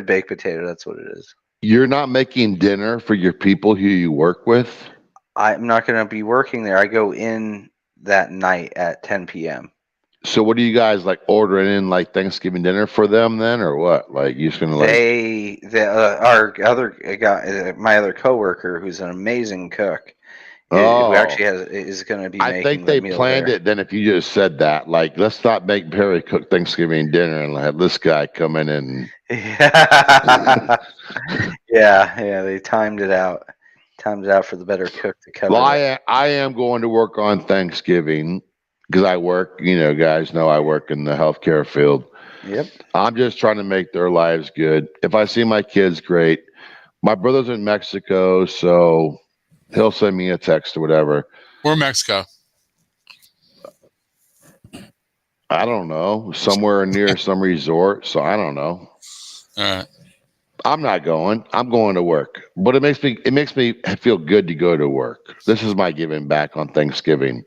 baked potato. That's what it is. You're not making dinner for your people who you work with? I'm not going to be working there. I go in that night at 10 p.m. So what do you guys ordering in Thanksgiving dinner for them then, or what? You just gonna our other guy, my other coworker, who's an amazing cook, who actually is going to be. I think they planned it. Then if you just said that, let's not make Perry cook Thanksgiving dinner and have this guy come in and. Yeah, they timed it out for the better cook to cover. Well, I am going to work on Thanksgiving. Because I work, guys know I work in the healthcare field. Yep. I'm just trying to make their lives good. If I see my kids, great. My brother's in Mexico, so he'll send me a text or whatever. Or Mexico. I don't know. Somewhere near some resort, so I don't know. All right. I'm not going. I'm going to work. But it makes me feel good to go to work. This is my giving back on Thanksgiving.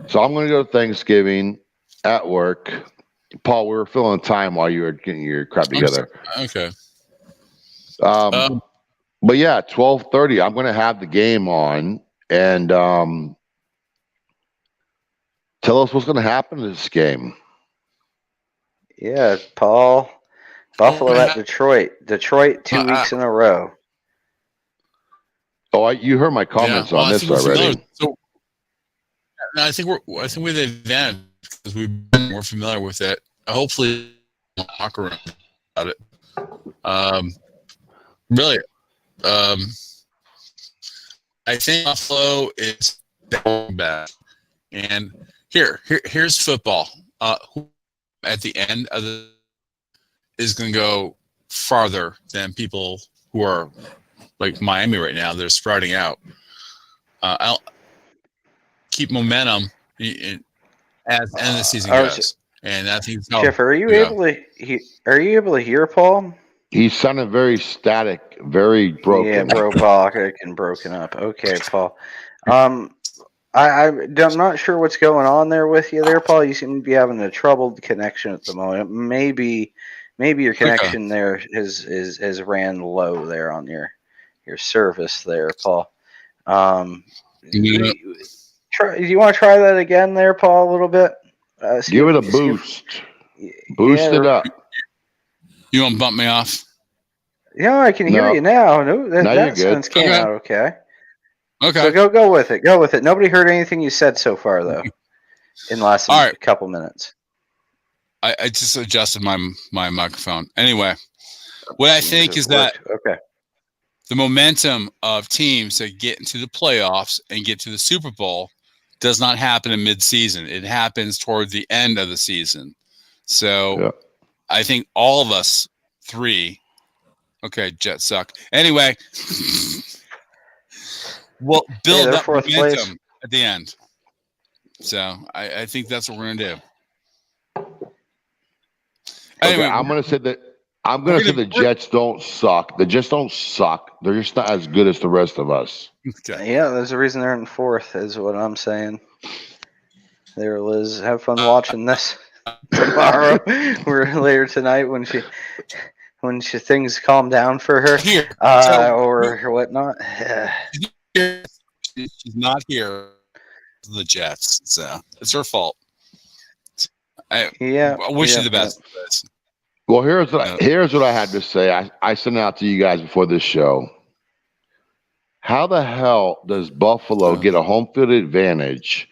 So I'm going to go to Thanksgiving at work, Paul, we were filling time while you were getting your crap together. Okay. But yeah, 12:30. I'm going to have the game on, and tell us what's going to happen in this game. Yeah, Paul. Buffalo at Detroit. Detroit 2 weeks in a row. Oh, you heard my comments on this already. So, I think we're the advantage because we've been more familiar with it. Hopefully, locker room about it. Really, I think Buffalo is bad. And here's football. Who at the end of the is going to go farther than people who are like Miami right now. They're sprouting out. I'll keep momentum as the end of the season goes. And I think Jeff, are you able to hear Paul? He sounded very static, very broken. Yeah, robotic and broken up. Okay, Paul. I'm not sure what's going on there with you there, Paul. You seem to be having a troubled connection at the moment. Maybe your connection there has ran low there on your service there, Paul. Do you want to try that again there, Paul, a little bit? Give it a boost. Boost it up. You want to bump me off? Yeah, I can hear you now. No, that sentence came out okay. Okay. So go with it. Go with it. Nobody heard anything you said so far, though, in the last couple minutes. I just adjusted my microphone. Anyway, what I think is that the momentum of teams that get into the playoffs and get to the Super Bowl does not happen in mid-season. It happens toward the end of the season. So I think all of us three, Jets suck. Anyway, we'll build up momentum at the end. So I think that's what we're going to do. Anyway, I'm going to say that the Jets don't suck. The Jets don't suck. They're just not as good as the rest of us. Okay. Yeah, there's a reason they're in fourth, is what I'm saying. There, Liz. Have fun watching this tomorrow or later tonight when things calm down for her or whatnot. She's not here. The Jets, so it's her fault. I wish you the best. Well, here's what I had to say. I sent it out to you guys before this show. How the hell does Buffalo get a home field advantage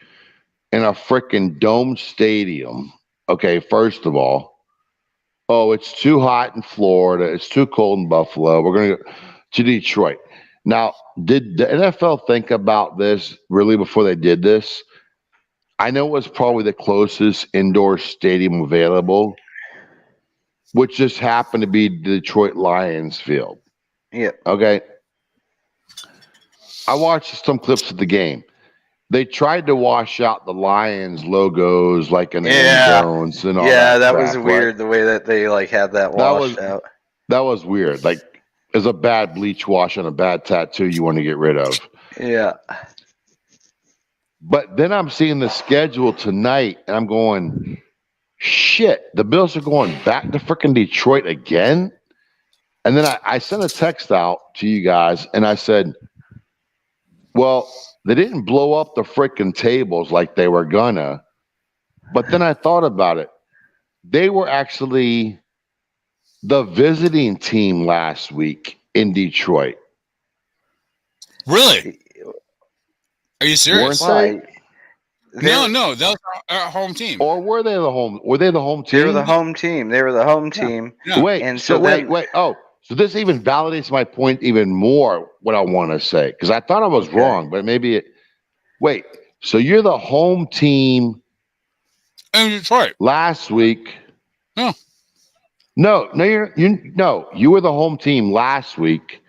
in a freaking domed stadium? Okay, first of all, it's too hot in Florida. It's too cold in Buffalo. We're going to go to Detroit. Now, did the NFL think about this really before they did this? I know it was probably the closest indoor stadium available, which just happened to be the Detroit Lions field. Yeah. Okay. I watched some clips of the game. They tried to wash out the Lions logos like an end zones and all that. Yeah, that crap, was weird, the way that they had that washed out. That was weird. Like, there's a bad bleach wash and a bad tattoo you want to get rid of. Yeah. But then I'm seeing the schedule tonight, and I'm going, shit, the Bills are going back to freaking Detroit again? And then I sent a text out to you guys, and I said, well, they didn't blow up the freaking tables like they were gonna. But then I thought about it. They were actually the visiting team last week in Detroit. Really? Are you serious? Weren't they? No, that was our home team. Or were they the home? Were they the home team? They were the home team. Yeah. Wait. And wait. Oh, so this even validates my point even more. What I want to say, because I thought I was wrong, but maybe it. Wait. So you're the home team in Detroit last week? No. You were the home team last week.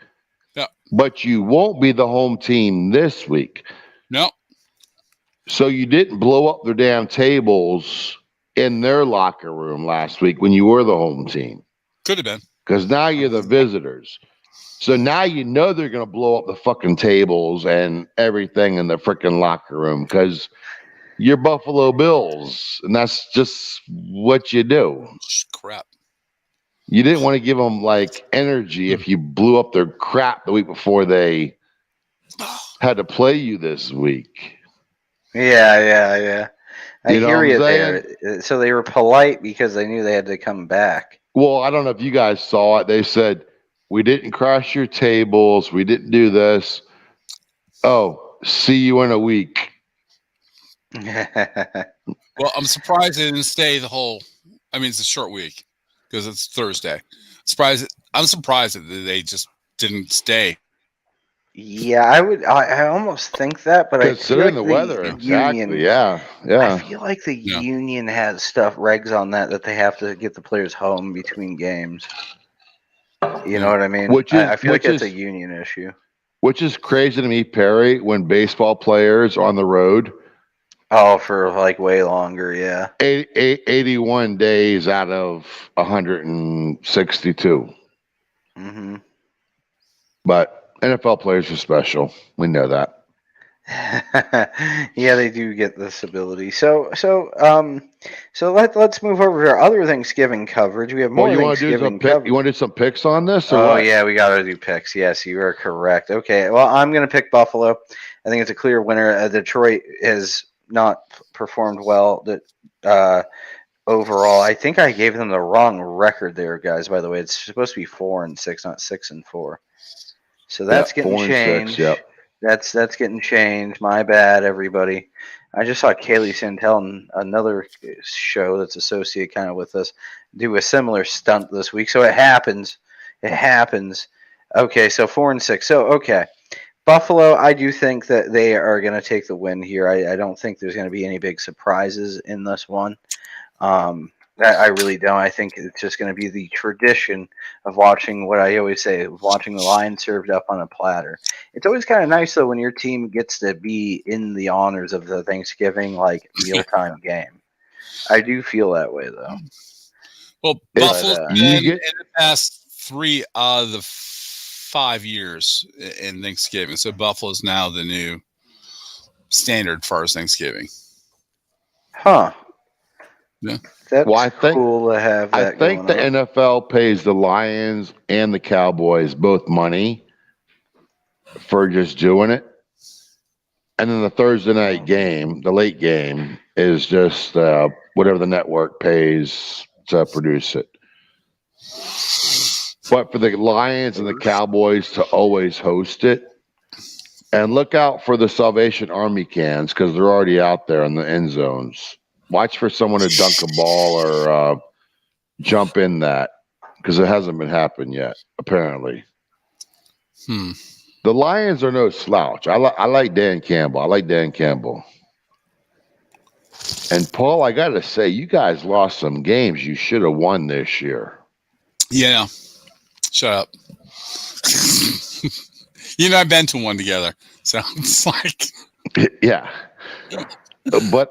Yeah. But you won't be the home team this week. No. So you didn't blow up their damn tables in their locker room last week when you were the home team. Could have been. Because now you're the visitors. So now you know they're going to blow up the fucking tables and everything in the freaking locker room because You're Buffalo Bills, and that's just what you do. Crap. You didn't want to give them like energy if you blew up their crap the week before they had to play you this week. Yeah. I You know hear what I'm you saying? there. So they were polite because they knew they had to come back. Well, I don't know if you guys saw it. They said, we didn't crash your tables. We didn't do this. Oh, see you in a week. Well, I'm surprised they didn't stay the whole. I mean, it's a short week because it's Thursday. I'm surprised that they just didn't stay. Yeah, I almost think that, but I feel Considering like the weather, exactly. Yeah. I feel like the union has regs on that they have to get the players home between games. You know what I mean? I feel like it's a union issue. Which is crazy to me, Perry, when baseball players are on the road. Oh, for like way longer, yeah. 81 days out of 162. Mm-hmm. But NFL players are special. We know that. Yeah, they do get this ability. So let's move over to our other Thanksgiving coverage. We have more Thanksgiving coverage. You want to do some picks on this? Or what? Yeah, we got to do picks. Yes, you are correct. Okay, well, I'm going to pick Buffalo. I think it's a clear winner. Detroit has not performed well. Overall, I think I gave them the wrong record there, guys. By the way, it's supposed to be 4-6, not 6-4. So that's getting changed. 4-6, yep. That's getting changed. My bad, everybody. I just saw Kaylee Santel in another show that's associated kind of with us do a similar stunt this week. So it happens. It happens. Okay, so 4-6. So, okay. Buffalo, I do think that they are going to take the win here. I don't think there's going to be any big surprises in this one. I really don't. I think it's just going to be the tradition of watching what I always say, watching the Lions served up on a platter. It's always kind of nice, though, when your team gets to be in the honors of the Thanksgiving, mealtime game. I do feel that way, though. Well, Buffalo's been in the past 3 out of the 5 years in Thanksgiving. So Buffalo's now the new standard for Thanksgiving. Huh. Yeah. That's cool to have that. I think the NFL pays the Lions and the Cowboys both money for just doing it. And then the Thursday night game, the late game, is just whatever the network pays to produce it. But for the Lions and the Cowboys to always host it, and look out for the Salvation Army cans because they're already out there in the end zones. Watch for someone to dunk a ball or jump in that because it hasn't been happened yet, apparently. The Lions are no slouch. I like Dan Campbell. And, Paul, I got to say, you guys lost some games you should have won this year. Yeah. Shut up. You and I have been to one together. So it's like. Yeah. But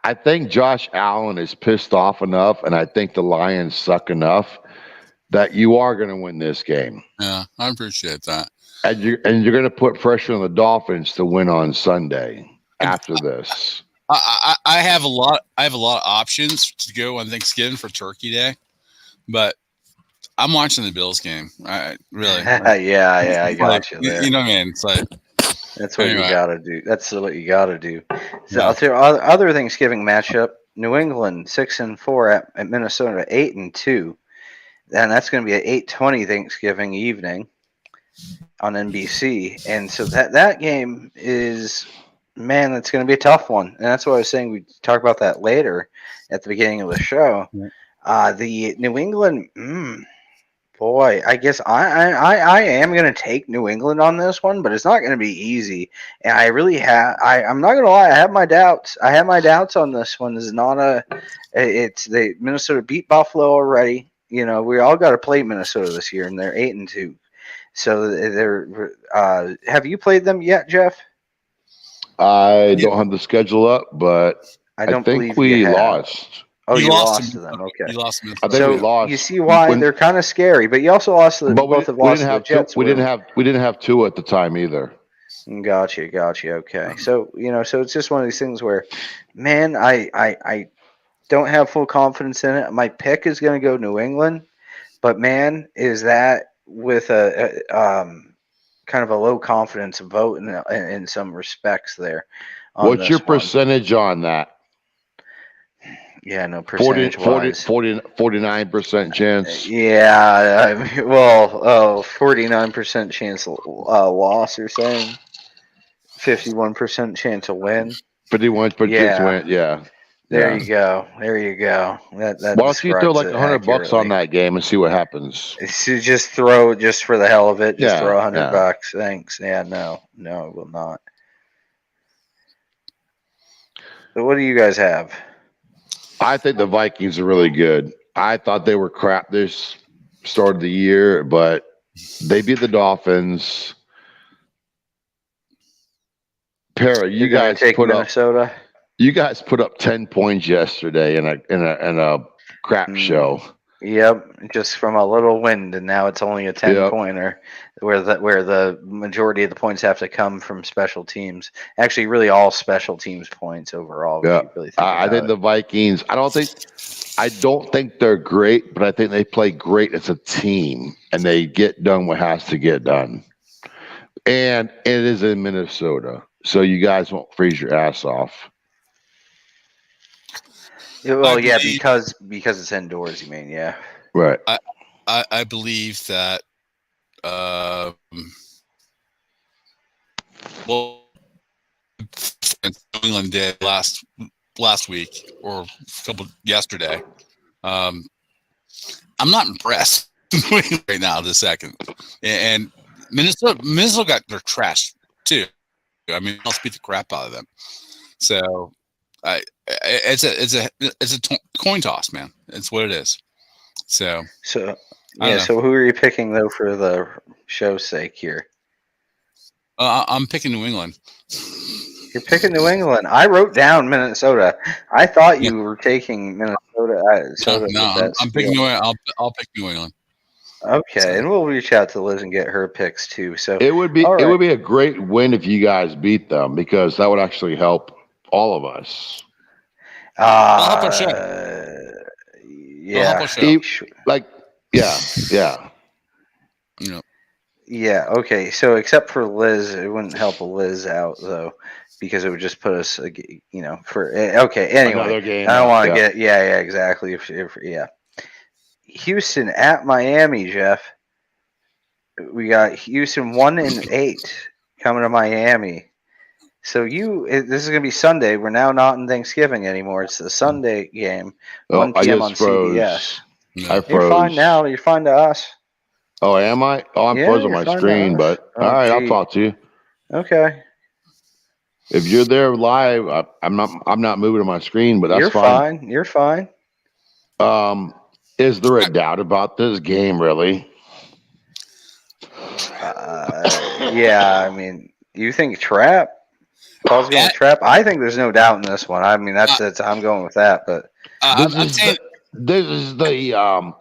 I think Josh Allen is pissed off enough, and I think the Lions suck enough that you are going to win this game. Yeah, I appreciate that. And you're going to put pressure on the Dolphins to win on Sunday after this. I have a lot. I have a lot of options to go on Thanksgiving for Turkey Day, but I'm watching the Bills game. I really. Yeah, I got you there. You know what I mean? It's like. That's what you got to do. That's what you got to do. So I'll tell you other Thanksgiving matchup: New England 6-4 at Minnesota 8-2, and that's going to be at 8:20 Thanksgiving evening on NBC. And so that game is, man, that's going to be a tough one. And that's what I was saying. We talk about that later at the beginning of the show. The New England. Boy, I guess I am going to take New England on this one, but it's not going to be easy. And I really I'm not going to lie, I have my doubts. I have my doubts on this one. This is not Minnesota beat Buffalo already. You know, we all got to play Minnesota this year, and they're 8-2. So they're. Have you played them yet, Jeff? I don't have the schedule up, but I think we lost. Oh, you lost to them. Okay. You lost. I think we lost. You see why they're kind of scary, but you also lost to the Jets. We didn't have Tua at the time either. Gotcha. Okay. So, so it's just one of these things where, man, I don't have full confidence in it. My pick is going to go New England, but man, is that with a kind of a low confidence vote in some respects there. What's your percentage on that? Yeah, no, percentage 49% chance. Yeah, 49% chance loss. You're saying 51% chance of win. 51% chance win. Yeah. There you go. That Why don't you throw like $100 on that game and see what happens? So just throw just for the hell of it. Just throw $100. Thanks. Yeah, no, I will not. So what do you guys have? I think the Vikings are really good. I thought they were crap this start of the year, but they beat the Dolphins. Perry, you guys put Minnesota? You guys put up 10 points yesterday in a crap show. Yep, just from a little wind, and now it's only a 10-pointer, where the majority of the points have to come from special teams. Actually, really all special teams points overall. Yeah, really I think the Vikings. I don't think they're great, but I think they play great as a team, and they get done what has to get done. And it is in Minnesota, so you guys won't freeze your ass off. Well, yeah, because it's indoors. You mean, yeah, right. I believe that. Well, New England did last week or yesterday. I'm not impressed right now. The second, and Minnesota got their trash too. I mean, I'll beat the crap out of them. So. It's a coin toss, man. It's what it is. So So who are you picking though for the show's sake here? I'm picking New England. You're picking New England. I wrote down Minnesota. I thought you were taking Minnesota. No, I'm picking New England. I'll pick New England. Okay, and we'll reach out to Liz and get her picks too. So it would be a great win if you guys beat them, because that would actually help all of us. I'll help our show. Yeah. Yeah. Okay. So except for Liz, it wouldn't help Liz out though, because it would just put us, for okay. Anyway, game, I don't want to get. Yeah. Exactly. If Houston at Miami, Jeff. We got Houston 1-8 coming to Miami. So this is going to be Sunday. We're now not in Thanksgiving anymore. It's the Sunday game, 1 p.m. on CBS. I froze. You're fine now. You're fine to us. Oh, am I? Oh, I'm frozen on my screen, but all right, I'll talk to you. Okay. If you're there live, I'm not moving on my screen, but that's fine. You're fine. Is there a doubt about this game, really? Yeah, I mean, you think trap? Paul's going trap. I think there's no doubt in this one. I mean, that's I'm going with that. But this is the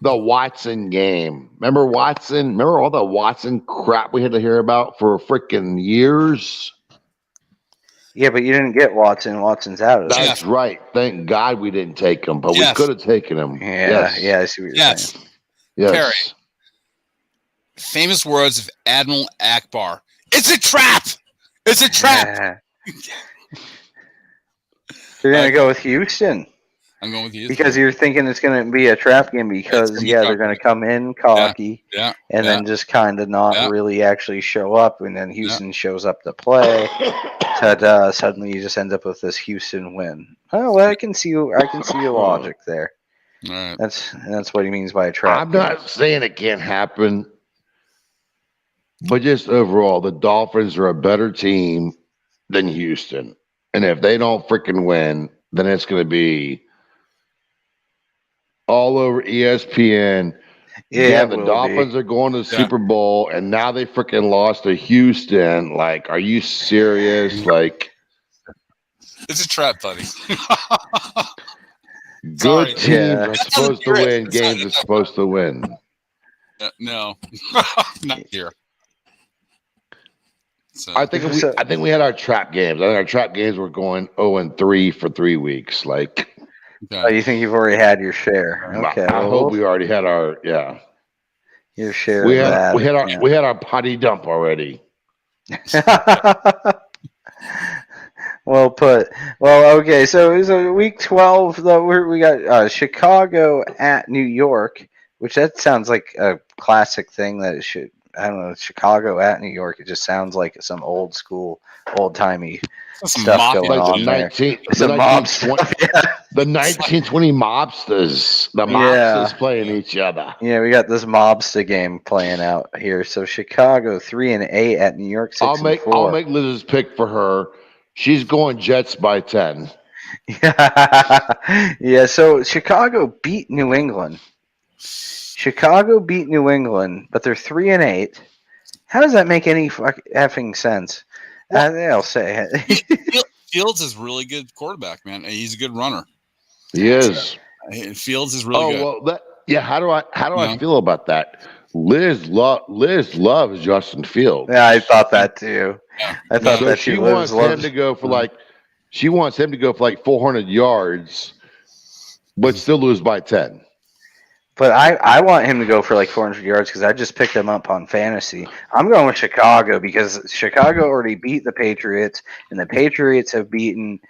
Watson game. Remember Watson? Remember all the Watson crap we had to hear about for freaking years? Yeah, but you didn't get Watson. Watson's out of it. That's right. Thank God we didn't take him, but we could have taken him. Yeah, I see what you're saying. Yes. Perry, famous words of Admiral Akbar. It's a trap. It's a trap. You're going to go with Houston. I'm going with Houston. Because you're thinking it's going to be a trap game because, they're going to come in cocky and then just kind of not really actually show up. And then Houston shows up to play. Suddenly you just end up with this Houston win. Oh, well, I can see your logic there. All right. That's what he means by a trap. I'm not saying it can't happen. But just overall, the Dolphins are a better team than Houston. And if they don't freaking win, then it's going to be all over ESPN. Yeah, the Dolphins are going to the Super Bowl, and now they freaking lost to Houston. Like, are you serious? Like, it's a trap, buddy. Good teams are supposed to win. Games are supposed to win. No, not here. So I think we had our trap games. I think our trap games were going 0-3 for 3 weeks. Like, oh, you think you've already had your share? Okay, I hope we already had our your share We of had that. we had our potty dump already. Well put. Well, okay. So week 12, though, we got Chicago at New York, which that sounds like a classic thing that it should. I don't know. Chicago at New York. It just sounds like some old school, old timey stuff going like on there. Some mob stuff. The 1920 mobsters. The mobsters playing each other. Yeah, we got this mobster game playing out here. So Chicago 3-8 at New York 6-4. I'll make Liz's pick for her. She's going Jets by 10. Yeah, so Chicago beat New England. But they're 3-8. How does that make any effing sense? I'll say it. Fields is really good quarterback, man. He's a good runner. He is. Fields is really good. Well, how do I feel about that? Liz loves Justin Fields. Yeah, I thought that too. I thought that she wants him to go for like 400 yards, but still lose by 10. But I want him to go for like 400 yards because I just picked him up on fantasy. I'm going with Chicago because Chicago already beat the Patriots, and the Patriots have beaten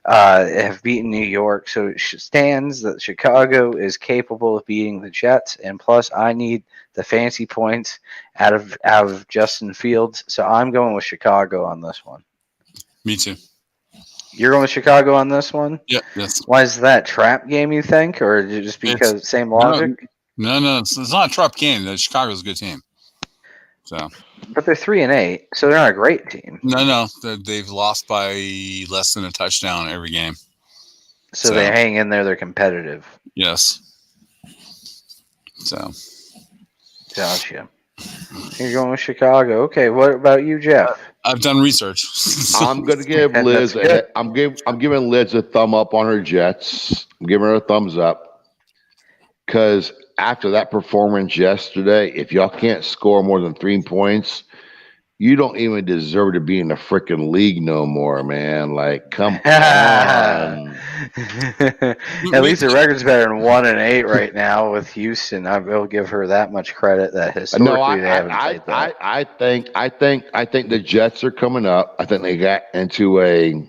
New York. So it stands that Chicago is capable of beating the Jets, and plus I need the fancy points out of Justin Fields. So I'm going with Chicago on this one. Me too. You're going with Chicago on this one? Yeah, yes. Why is that trap game, you think, or just because same logic? No, it's not a trap game. Chicago's a good team. So, but they're 3-8, so they're not a great team. No, they've lost by less than a touchdown every game. So they hang in there. They're competitive. Yes. So, gotcha. You're going with Chicago. Okay, what about you, Jeff? I've done research. I'm going to give Liz. I'm giving Liz a thumb up on her Jets. I'm giving her a thumbs up because after that performance yesterday, if y'all can't score more than 3 points, you don't even deserve to be in the freaking league no more, man. Like, come on. At least the record's better than 1-8 right now with Houston. I will give her that much credit that historically they haven't played that. I think the Jets are coming up. I think they got into a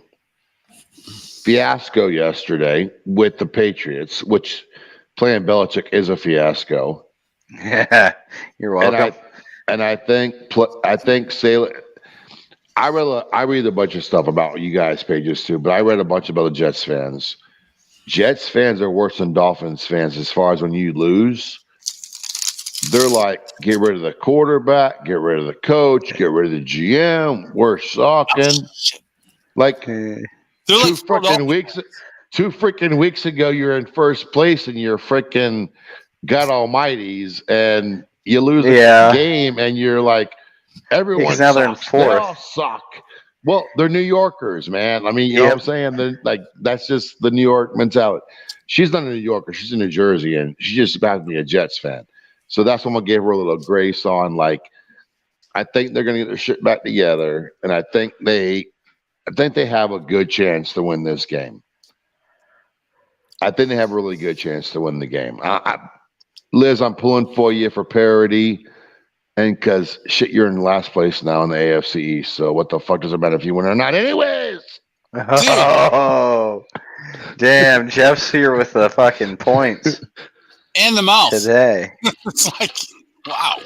fiasco yesterday with the Patriots, which playing Belichick is a fiasco. Yeah, you're welcome. And I think Saleh. I read a bunch of stuff about you guys' pages too, but I read a bunch about the Jets fans. Jets fans are worse than Dolphins fans as far as when you lose. They're like, get rid of the quarterback, get rid of the coach, get rid of the GM. We're sucking. Like two freaking weeks ago, you're in first place and you're freaking God Almighty's, and you lose a game, and you're like, everyone sucks. They're in fourth. They all suck. Well, they're New Yorkers, man. I mean, you know what I'm saying? They're like, that's just the New York mentality. She's not a New Yorker. She's in New Jersey, and she's just about to be a Jets fan. So that's what I'm going to give her a little grace on. Like, I think they're going to get their shit back together, and I think they have a good chance to win this game. I think they have a really good chance to win the game. Liz, I'm pulling for you for parity, and because you're in last place now in the AFC East. So what the fuck does it matter if you win or not? Anyways. Oh, damn! Jeff's here with the fucking points and the mouth today. It's like, wow.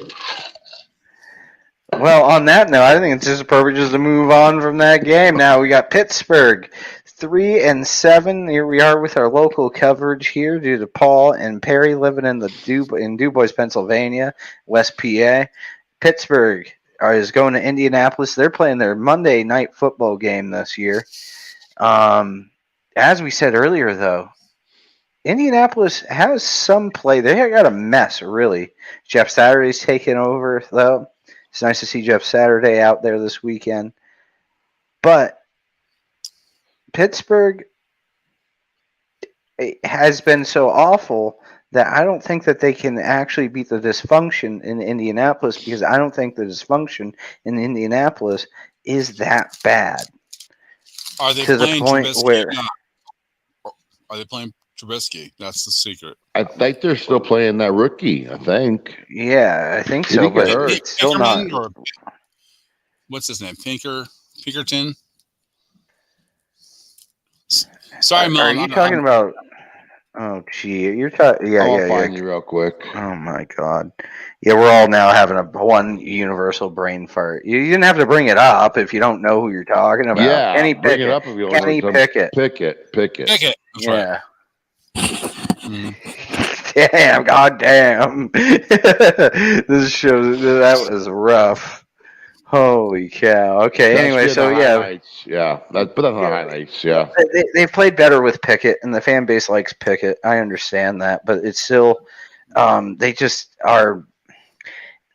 Well, on that note, I think it's just perfect just to move on from that game. Now we got Pittsburgh 3-7. Here we are with our local coverage here due to Paul and Perry living in Du Bois, Pennsylvania, West PA. Pittsburgh is going to Indianapolis. They're playing their Monday night football game this year. As we said earlier, though, Indianapolis has some play. They got a mess, really. Jeff Saturday's taking over, though. It's nice to see Jeff Saturday out there this weekend. But Pittsburgh has been so awful that I don't think that they can actually beat the dysfunction in Indianapolis, because I don't think the dysfunction in Indianapolis is that bad. Are they to the playing point Trubisky? where Are they playing Trubisky? That's the secret. I think they're still playing that rookie. I think. yeah, I think Did so, he get but hurt? it's still not. Pinkerman, or what's his name? Pinkerton. Sorry, Mom. Are you talking about? Oh, gee, you're talking. Yeah, I'll yeah, find yeah. you real quick. Oh my God. Yeah, we're all now having one universal brain fart. You didn't have to bring it up if you don't know who you're talking about. Yeah, Kenny bring it Pickett. up if you don't Kenny know. Pickett. Pickett. Pickett. That's right. Yeah. Mm. Damn, goddamn. This shows that was rough. Holy cow. Okay, anyway, so yeah. Highlights. Yeah, put that on the highlights. Yeah. They played better with Pickett, and the fan base likes Pickett. I understand that, but it's still, they just are.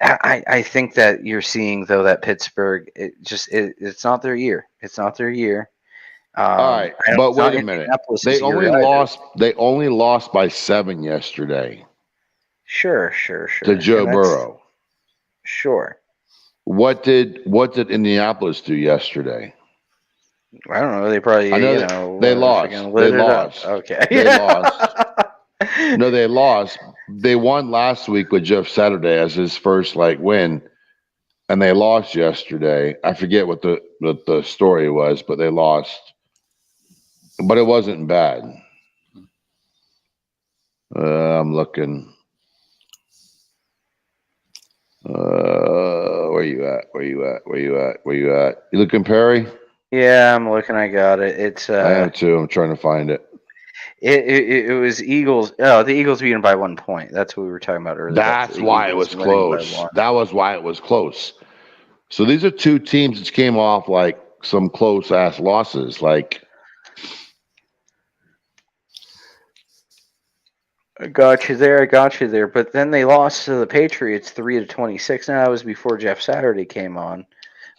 I think that you're seeing, though, that Pittsburgh, it's not their year. It's not their year. All right, but wait a minute. They only lost by 7 yesterday. Sure. To Joe Burrow. Sure. What did Indianapolis do yesterday? I don't know. They probably, they lost. They lost. Okay. They lost. No, they lost. They won last week with Jeff Saturday as his first win, and they lost yesterday. I forget what the story was, but they lost. But it wasn't bad. I'm looking. Where you at? You looking, Perry? Yeah, I'm looking. I got it. It's I am too. I'm trying to find it. It was Eagles. Oh, the Eagles beat them by 1 point. That's what we were talking about earlier. That's why it was close. That was why it was close. So these are two teams that came off some close ass losses. I got you there. But then they lost to the Patriots 3-26. Now that was before Jeff Saturday came on.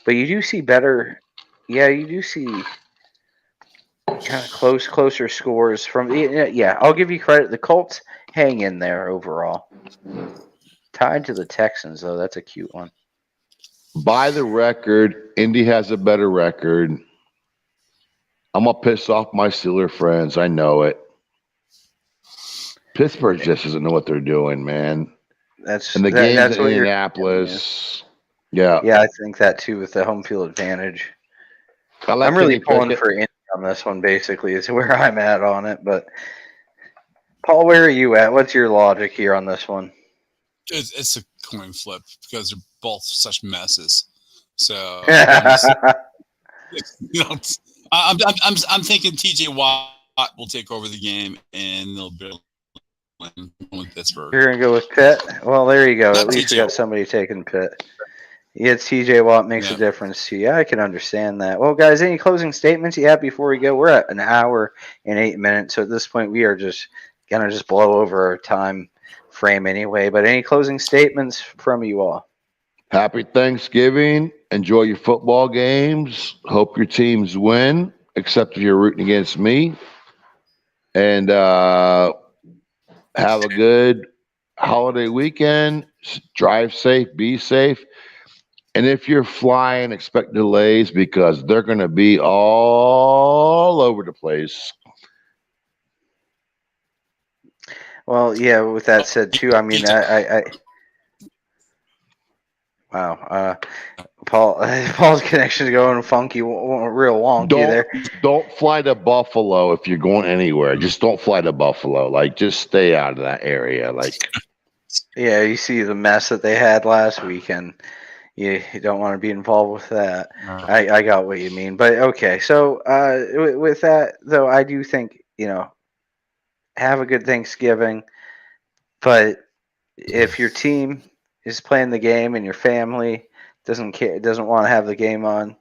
But you do see better. Yeah, you do see kind of closer scores from. Yeah, I'll give you credit. The Colts hang in there overall. Tied to the Texans, though. That's a cute one. By the record, Indy has a better record. I'm gonna piss off my Steeler friends. I know it. Pittsburgh just doesn't know what they're doing, man. That's in Indianapolis. Yeah, I think that too with the home field advantage. I'm really pulling for Indy on this one. Basically, is where I'm at on it. But Paul, where are you at? What's your logic here on this one? It's a coin flip because they're both such messes. So I'm thinking TJ Watt will take over the game and they'll build with Pittsburgh. You're gonna go with Pitt? Well, there you go. At least we got somebody taking Pitt. Yeah, TJ Watt makes a difference to you. I can understand that. Well, guys, any closing statements you have before we go? We're at an hour and 8 minutes, so at this point we are just gonna blow over our time frame anyway. But any closing statements from you all? Happy Thanksgiving. Enjoy your football games. Hope your teams win, except if you're rooting against me. And have a good holiday weekend. Drive safe, be safe. And if you're flying, expect delays because they're going to be all over the place. Well, yeah, with that said, too, I mean, wow. Paul's connection's going funky, real wonky there. Don't fly to Buffalo if you're going anywhere. Just don't fly to Buffalo. Just stay out of that area. Yeah, you see the mess that they had last weekend. You don't want to be involved with that. I got what you mean. But, okay, so with that, though, I do think, have a good Thanksgiving. But if your team is playing the game and your family doesn't want to have the game on,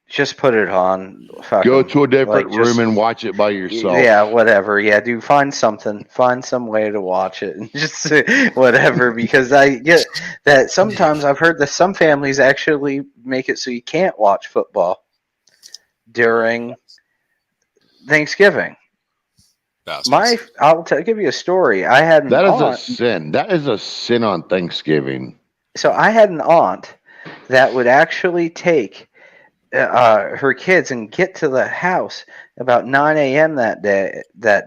just put it on. Go to a different room and watch it by yourself. Yeah, whatever. Yeah, dude, find some way to watch it and just whatever. Because I get that sometimes I've heard that some families actually make it so you can't watch football during Thanksgiving. bastards. Give you a story. I had an That is a aunt. sin. That is a sin on Thanksgiving. So I had an aunt that would actually take her kids and get to the house about 9 a.m. that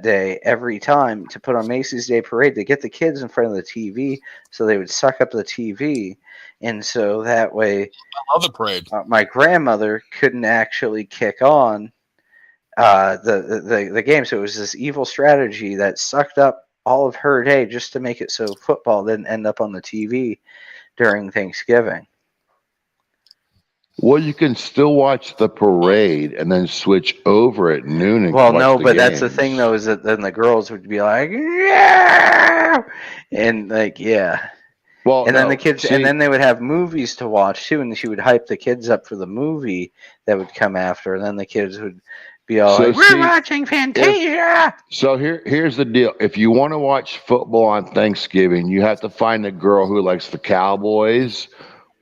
day every time to put on Macy's Day Parade to get the kids in front of the TV so they would suck up the TV, and so that way I love the parade. my grandmother couldn't actually kick on the game. So it was this evil strategy that sucked up all of her day just to make it so football didn't end up on the TV during Thanksgiving. Well, you can still watch the parade and then switch over at noon and Well, watch no, the but that's the games. thing, though, is that then the girls would be like, yeah, and like, yeah. Well, And then no, the kids, see, and then they would have movies to watch too, and she would hype the kids up for the movie that would come after, and then the kids would be all like, "We're watching Fantasia." Here's the deal: if you want to watch football on Thanksgiving, you have to find a girl who likes the Cowboys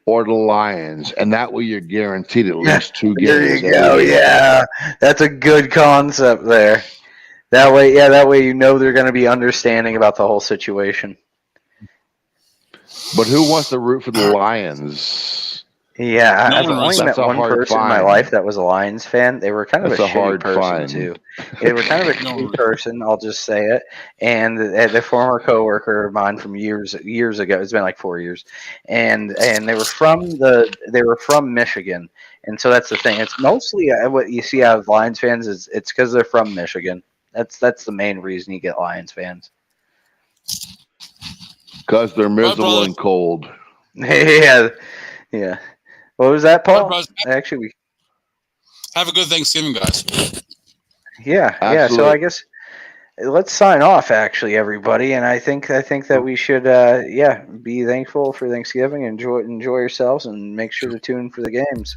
or the Lions, and that way you're guaranteed at least 2 games. There you go. Yeah, that's a good concept there. That way, you know they're going to be understanding about the whole situation. But who wants to root for the Lions? Yeah, No I've one only runs. met That's a one hard person in my find. life that was a Lions fan. They were kind of That's a a shitty hard person find. too. They were kind of a shitty person. I'll just say it. And the former coworker of mine from years ago. It's been like 4 years, and they were from Michigan. And so that's the thing. It's mostly what you see out of Lions fans is it's because they're from Michigan. That's the main reason you get Lions fans. Because they're miserable and cold. Yeah. What was that, Paul? Brothers, Actually, have a good Thanksgiving, guys. yeah. Absolutely. So I guess let's sign off, actually, everybody. And I think that we should, be thankful for Thanksgiving. Enjoy yourselves, and make sure to tune in for the games.